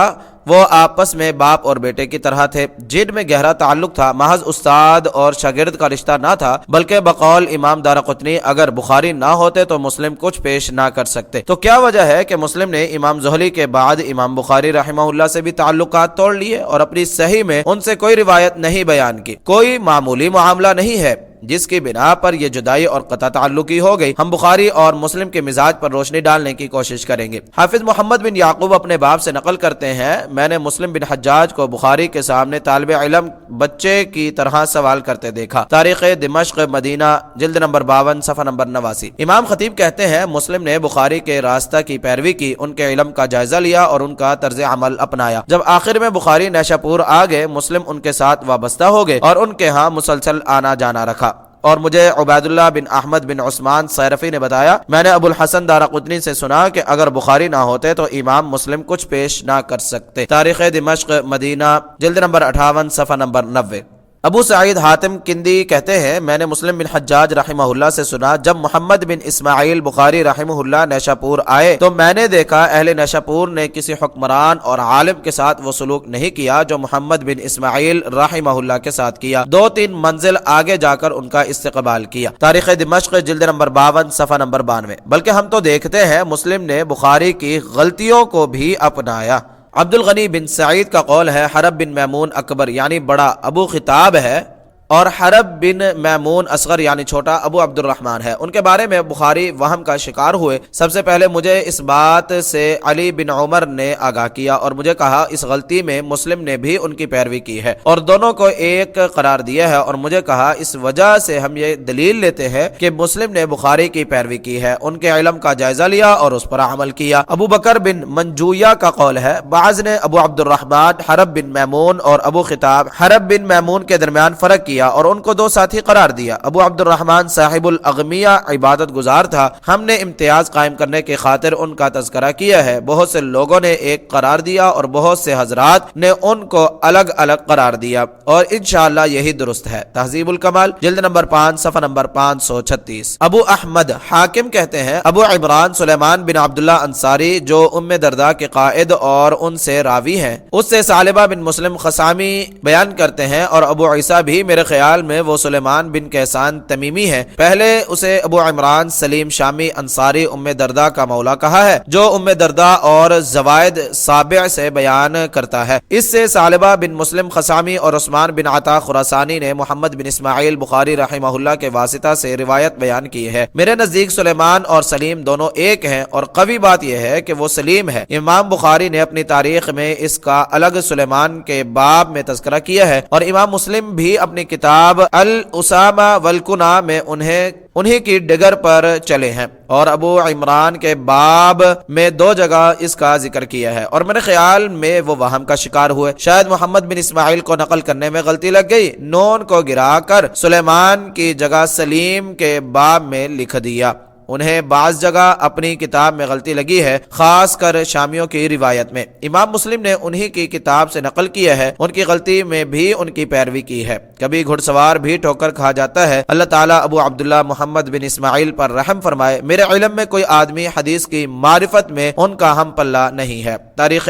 وہ آپس میں باپ اور بیٹے کی طرح تھے، جن میں گہرا تعلق تھا، محض استاد اور شاگرد کا رشتہ نہ تھا، بلکہ بقول امام دارقطنی اگر بخاری نہ ہوتے تو مسلم کچھ پیش نہ کر سکتے۔ تو کیا وجہ ہے کہ مسلم نے امام زہلی کے بعد امام بخاری رحمہ اللہ سے بھی تعلقات توڑ لیے اور اپنی صحیح میں ان سے کوئی روایت نہیں بیان کی؟ کوئی معمولی معاملہ نہیں ہے جس کی بنا پر یہ جدائی اور قطع تعلقی ہو گئی۔ ہم بخاری اور مسلم کے مزاج پر روشنی ڈالنے کی کوشش کریں گے۔ حافظ محمد بن یعقوب اپنے باپ سے نقل کرتے ہیں، میں نے مسلم بن حجاج کو بخاری کے سامنے طالب علم بچے کی طرح سوال کرتے دیکھا۔ تاریخ دمشق مدینہ جلد نمبر 52 صفحہ نمبر 89۔ امام خطیب کہتے ہیں مسلم نے بخاری کے راستہ کی پیروی کی، ان کے علم کا جائزہ لیا اور ان کا طرز عمل اپنایا۔ جب آخر میں بخاری نیشا پور آ گئے، مسلم ان کے ساتھ وابستہ ہو گئے اور ان کے ہاں مسلسل آنا جانا رکھا۔ اور مجھے عبید اللہ بن احمد بن عثمان سیرفی نے بتایا، میں نے ابو الحسن دارقطنی سے سنا کہ اگر بخاری نہ ہوتے تو امام مسلم کچھ پیش نہ کر سکتے۔ تاریخ دمشق مدینہ جلد نمبر 58 صفحہ نمبر 90۔ ابو سعید حاتم کندی کہتے ہیں، میں نے مسلم بن حجاج رحمہ اللہ سے سنا، جب محمد بن اسماعیل بخاری رحمہ اللہ نیشا پور آئے تو میں نے دیکھا اہل نیشا پور نے کسی حکمران اور عالم کے ساتھ وہ سلوک نہیں کیا جو محمد بن اسماعیل رحمہ اللہ کے ساتھ کیا، 2-3 منزل آگے جا کر ان کا استقبال کیا۔ تاریخ دمشق جلد نمبر 52 صفحہ نمبر 92۔ بلکہ ہم تو دیکھتے ہیں مسلم نے بخاری کی غلطیوں کو بھی اپنایا۔ عبد الغنی بن سعید کا قول ہے، حرب بن میمون اکبر یعنی بڑا ابو خطاب ہے اور حرب بن میمون اصغر یعنی چھوٹا ابو عبد الرحمن ہے۔ ان کے بارے میں بخاری وہم کا شکار ہوئے۔ سب سے پہلے مجھے اس بات سے علی بن عمر نے آگاہ کیا اور مجھے کہا اس غلطی میں مسلم نے بھی ان کی پیروی کی ہے اور دونوں کو ایک قرار دیا ہے، اور مجھے کہا اس وجہ سے ہم یہ دلیل لیتے ہیں کہ مسلم نے بخاری کی پیروی کی ہے، ان کے علم کا جائزہ لیا اور اس پر عمل کیا۔ ابو بکر بن منجویہ کا قول ہے، بعض نے ابو عبد الرحمن حرب بن میمون اور ابو خطاب حرب بن میمون کے درمیان فرق کیا اور ان کو 2 ساتھی قرار دیا۔ ابو عبد الرحمن صاحب الاغمیہ عبادت گزار تھا، ہم نے امتیاز قائم کرنے کی خاطر ان کا تذکرہ کیا ہے۔ بہت سے لوگوں نے ایک قرار دیا اور بہت سے حضرات نے ان کو الگ الگ قرار دیا اور انشاءاللہ یہی درست ہے۔ تہذیب الکمال جلد نمبر 5 صفحہ نمبر 536۔ ابو احمد حاکم کہتے ہیں، ابو عمران سلیمان بن عبداللہ انصاری جو ام درداء کے قائد اور ان سے راوی ہیں، اس سے ثعلبہ بن مسلم خثامی بیان کرتے ہیں، اور ابو عیسیٰ بھی میرے خیال میں وہ سلیمان بن کیسان تمیمی ہے۔ پہلے اسے ابو عمران سلیم شامی انصاری ام درداء کا مولا کہا ہے، جو ام درداء اور زوائد سابع سے بیان کرتا ہے۔ اس سے ثعلبہ بن مسلم خثامی اور عثمان بن عطا خراسانی نے محمد بن اسماعیل بخاری رحمہ اللہ کے واسطہ سے روایت بیان کی ہے۔ میرے نزدیک سلیمان اور سلیم دونوں ایک ہیں، اور قوی بات یہ ہے کہ وہ سلیم ہے۔ امام بخاری نے اپنی تاریخ میں اس کا الگ سلیمان کے باب میں تذکرہ کیا ہے، اور امام مسلم بھی اپنی کتاب الاسامہ والکنا میں انہی کی ڈگر پر چلے ہیں، اور ابو عمران کے باب میں 2 جگہ اس کا ذکر کیا ہے، اور میرے خیال میں وہ وہم کا شکار ہوئے۔ شاید محمد بن اسماعیل کو نقل کرنے میں غلطی لگ گئی، نون کو گرا کر سلیمان کی جگہ سلیم کے باب میں لکھ دیا۔ انہیں بعض جگہ اپنی کتاب میں غلطی لگی ہے، خاص کر شامیوں کی روایت میں۔ امام مسلم نے انہی کی کتاب سے نقل کیا ہے، ان کی غلطی میں بھی ان کی پیروی کی ہے۔ کبھی گھڑ سوار بھی ٹھوکر کھا جاتا ہے۔ اللہ تعالیٰ ابو عبداللہ محمد بن اسماعیل پر رحم فرمائے۔ میرے علم میں کوئی آدمی حدیث کی معرفت میں ان کا ہم پلہ نہیں ہے۔ تاریخ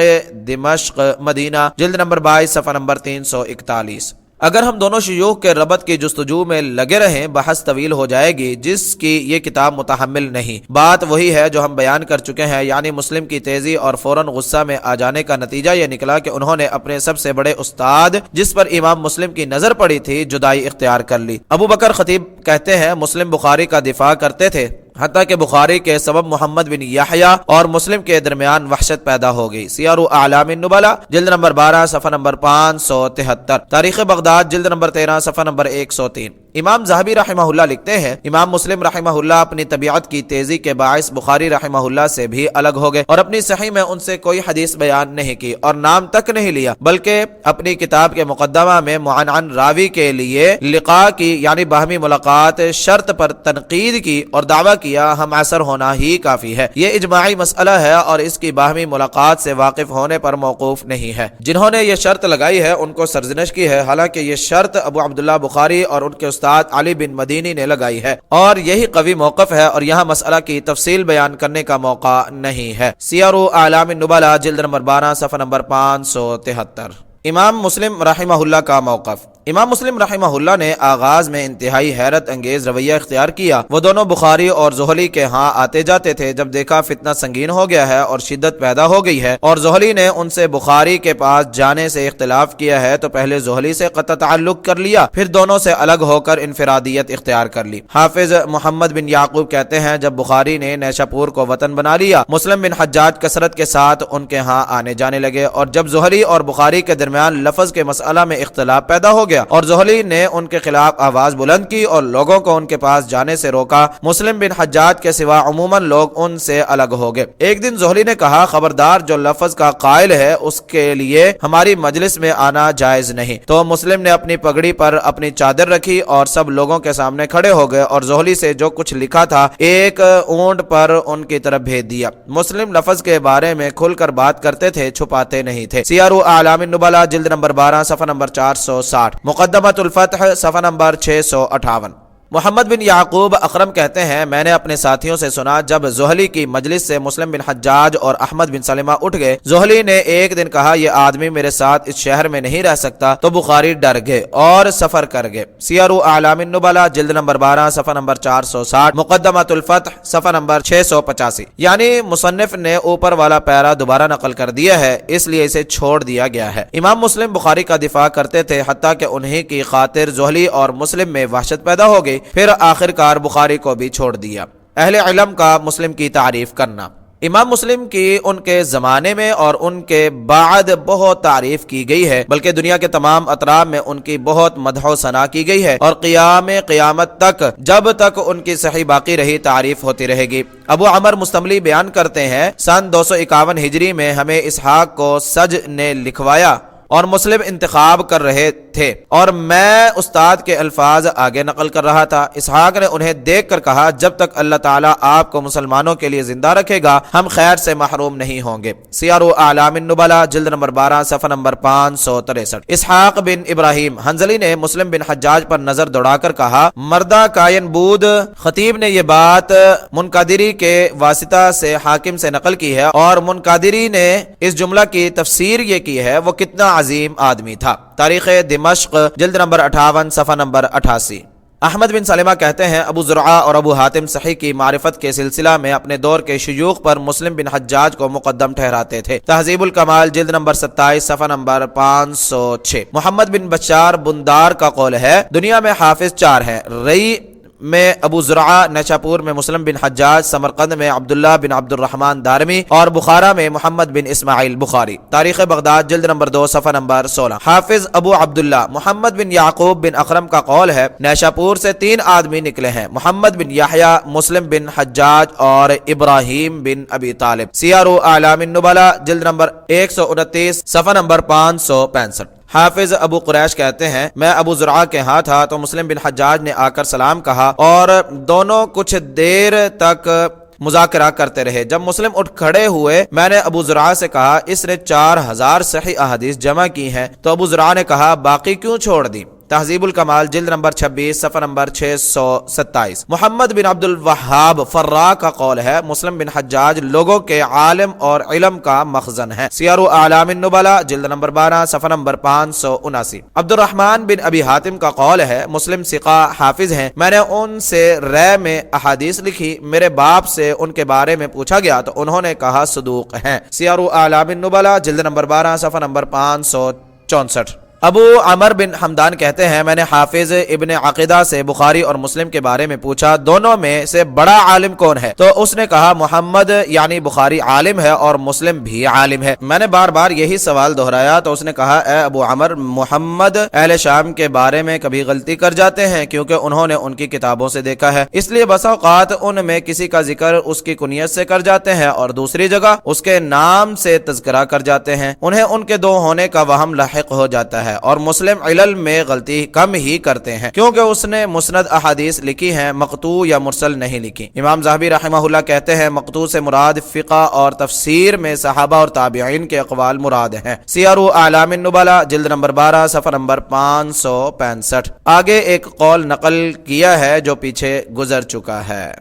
دمشق مدینہ جلد نمبر 22 صفحہ نمبر 341۔ اگر ہم دونوں شیوخ کے ربط کی جستجو میں لگے رہیں بحث طویل ہو جائے گی، جس کی یہ کتاب متحمل نہیں۔ بات وہی ہے جو ہم بیان کر چکے ہیں، یعنی مسلم کی تیزی اور فوراً غصہ میں آ جانے کا نتیجہ یہ نکلا کہ انہوں نے اپنے سب سے بڑے استاد جس پر امام مسلم کی نظر پڑی تھی جدائی اختیار کر لی۔ ابو بکر خطیب کہتے ہیں مسلم بخاری کا دفاع کرتے تھے، حتیٰ کہ بخاری کے سبب محمد بن یحییٰ اور مسلم کے درمیان وحشت پیدا ہو گئی۔ سیر اعلام النبلاء جلد نمبر 12 صفحہ نمبر 573۔ تاریخ بغداد جلد نمبر 13 صفحہ نمبر 103۔ امام ذہبی رحمہ اللہ لکھتے ہیں امام مسلم رحمہ اللہ اپنی طبیعت کی تیزی کے باعث بخاری رحمہ اللہ سے بھی الگ ہو گئے اور اپنی صحیح میں ان سے کوئی حدیث بیان نہیں کی اور نام تک نہیں لیا، بلکہ اپنی کتاب کے مقدمہ میں معنعن راوی کے لیے لقاء کی یعنی باہمی ملاقات شرط پر تنقید کی اور دعویٰ کیا ہم عصر ہونا ہی کافی ہے۔ یہ اجماعی مسئلہ ہے اور اس کی باہمی ملاقات سے واقف ہونے پر موقوف نہیں ہے۔ جنہوں نے یہ شرط لگائی ہے ان کو سرزنش کی ہے، حالانکہ یہ شرط ابو عبداللہ بخاری اور ان کے استاد علی بن مدینی نے لگائی ہے اور یہی قوی موقف ہے اور یہاں مسئلہ کی تفصیل بیان کرنے کا موقع نہیں ہے۔ سیر اعلام النبلاء جلد نمبر 12 صفحہ نمبر 573۔ امام مسلم رحمہ اللہ کا موقف۔ امام مسلم رحمہ اللہ نے آغاز میں انتہائی حیرت انگیز رویہ اختیار کیا۔ وہ دونوں بخاری اور زہلی کے ہاں آتے جاتے تھے۔ جب دیکھا فتنہ سنگین ہو گیا ہے اور شدت پیدا ہو گئی ہے اور زہلی نے ان سے بخاری کے پاس جانے سے اختلاف کیا ہے تو پہلے زہلی سے قطع تعلق کر لیا، پھر دونوں سے الگ ہو کر انفرادیت اختیار کر لی۔ حافظ محمد بن یعقوب کہتے ہیں جب بخاری نے نیشاپور کو وطن بنا لیا، مسلم بن حجاج کثرت کے ساتھ ان کے ہاں آنے جانے لگے اور جب زہلی اور بخاری کے درمیان لفظ کے مسئلہ میں اختلاف پیدا ہو گیا اور زہلی نے ان کے خلاف آواز بلند کی اور لوگوں کو ان کے پاس جانے سے روکا، مسلم بن حجاج کے سوا عموماً لوگ ان سے الگ ہو گئے۔ ایک دن زہلی نے کہا خبردار جو لفظ کا قائل ہے اس کے لیے ہماری مجلس میں آنا جائز نہیں۔ تو مسلم نے اپنی پگڑی پر اپنی چادر رکھی اور سب لوگوں کے سامنے کھڑے ہو گئے اور زہلی سے جو کچھ لکھا تھا ایک اونٹ پر ان کی طرف بھیج دیا۔ مسلم لفظ کے بارے میں کھل کر بات کرتے تھے، چھپاتے نہیں تھے۔ سیر اعلام النبلاء جلد نمبر 12 صفحہ نمبر 460، مقدمۃ الفتح صفحہ نمبر 658۔ محمد بن یعقوب اخرم کہتے ہیں میں نے اپنے ساتھیوں سے سنا جب زہلی کی مجلس سے مسلم بن حجاج اور احمد بن سلمہ اٹھ گئے، زہلی نے ایک دن کہا یہ آدمی میرے ساتھ اس شہر میں نہیں رہ سکتا، تو بخاری ڈر گئے اور سفر کر گئے۔ سیر اعلام النبلاء جلد نمبر 12 صفحہ نمبر 460، مقدمۃ الفتح صفحہ نمبر 685۔ یعنی مصنف نے اوپر والا پیرا دوبارہ نقل کر دیا ہے، اس لیے اسے چھوڑ دیا گیا ہے۔ امام مسلم بخاری کا دفاع کرتے تھے حتیٰ کہ انہی کی خاطر زہلی اور مسلم میں وحشت پیدا ہو گئی، پھر آخر کار بخاری کو بھی چھوڑ دیا۔ اہل علم کا مسلم کی تعریف کرنا۔ امام مسلم کی ان کے زمانے میں اور ان کے بعد بہت تعریف کی گئی ہے، بلکہ دنیا کے تمام اطراف میں ان کی بہت مدح و ثنا کی گئی ہے اور قیامت تک جب تک ان کی صحیح باقی رہی تعریف ہوتی رہے گی۔ ابو عمر مستملی بیان کرتے ہیں سن 251 ہجری میں ہمیں اسحاق کو سج نے لکھوایا اور مسلم انتخاب کر رہے تھے اور میں استاد کے الفاظ آگے نقل کر رہا تھا۔ اسحاق نے انہیں دیکھ کر کہا جب تک اللہ تعالیٰ آپ کو مسلمانوں کے لیے زندہ رکھے گا ہم خیر سے محروم نہیں ہوں گے۔ سیر اعلام النبلاء جلد نمبر 12 صفحہ نمبر 563۔ اسحاق بن ابراہیم حنظلی نے مسلم بن حجاج پر نظر دوڑا کر کہا مردہ کائن بود۔ خطیب نے یہ بات منقادری کے واسطہ سے حاکم سے نقل کی ہے اور منقادری نے اس جملہ کی تفسیر یہ کی ہے وہ کتنا عظیم آدمی تھا۔ تاریخ دمشق جلد نمبر 58 صفحہ نمبر 88۔ احمد بن سلمہ کہتے ہیں ابو زرعہ اور ابو حاتم صحیح کی معرفت کے سلسلہ میں اپنے دور کے شیوخ پر مسلم بن حجاج کو مقدم ٹھہراتے تھے۔ تہذیب الکمال جلد نمبر 27 صفحہ نمبر 506۔ محمد بن بشار بندار کا قول ہے دنیا میں حافظ 4 ہیں، رئی میں ابو زرعہ، نیشاپور میں مسلم بن حجاج، سمرقند میں عبداللہ بن عبد الرحمن دارمی اور بخارا میں محمد بن اسماعیل بخاری۔ تاریخ بغداد جلد نمبر 2 صفحہ نمبر 16۔ حافظ ابو عبداللہ محمد بن یعقوب بن اخرم کا قول ہے نیشاپور سے 3 آدمی نکلے ہیں، محمد بن یحییٰ، مسلم بن حجاج اور ابراہیم بن ابی طالب۔ سیر اعلام النبلاء جلد نمبر 129 صفحہ نمبر 565۔ حافظ ابو قریش کہتے ہیں میں ابو زرعہ کے ہاں تھا تو مسلم بن حجاج نے آ کر سلام کہا اور دونوں کچھ دیر تک مذاکرہ کرتے رہے۔ جب مسلم اٹھ کھڑے ہوئے میں نے ابو زرعہ سے کہا اس نے 4000 صحیح احادیث جمع کی ہیں، تو ابو زرعہ نے کہا باقی کیوں چھوڑ دی؟ تہذیب الکمال جلد نمبر 26 صفحہ نمبر 627۔ محمد بن عبد الوہاب فرا کا قول ہے مسلم بن حجاج لوگوں کے عالم اور علم کا مخزن ہے۔ سیر اعلام النبلاء جلد نمبر 12 صفحہ نمبر 579۔ عبد الرحمن بن ابی حاتم کا قول ہے مسلم ثقہ حافظ ہیں، میں نے ان سے رے میں احادیث لکھی، میرے باپ سے ان کے بارے میں پوچھا گیا تو انہوں نے کہا صدوق ہیں۔ سیر اعلام النبلاء جلد نمبر 12 صفحہ نمبر 564۔ ابو عمر بن حمدان کہتے ہیں میں نے حافظ ابن عقیدہ سے بخاری اور مسلم کے بارے میں پوچھا دونوں میں سے بڑا عالم کون ہے؟ تو اس نے کہا محمد یعنی بخاری عالم ہے اور مسلم بھی عالم ہے۔ میں نے بار بار یہی سوال دہرایا تو اس نے کہا اے ابو عمر محمد اہل شام کے بارے میں کبھی غلطی کر جاتے ہیں کیونکہ انہوں نے ان کی کتابوں سے دیکھا ہے، اس لیے بسا اوقات ان میں کسی کا ذکر اس کی کنیت سے کر جاتے ہیں اور دوسری جگہ اس کے نام سے تذکرہ کر جاتے ہیں، انہیں ان کے دو ہونے کا وہم لاحق ہو جاتا ہے۔ اور مسلم علل میں غلطی کم ہی کرتے ہیں کیونکہ اس نے مسند احادیث لکھی ہیں، مقطوع یا مرسل نہیں لکھی۔ امام ذہبی رحمہ اللہ کہتے ہیں مقطوع سے مراد فقہ اور تفسیر میں صحابہ اور تابعین کے اقوال مراد ہیں۔ سیر اعلام النبلاء جلد نمبر 12 صفحہ نمبر 565۔ آگے ایک قول نقل کیا ہے جو پیچھے گزر چکا ہے۔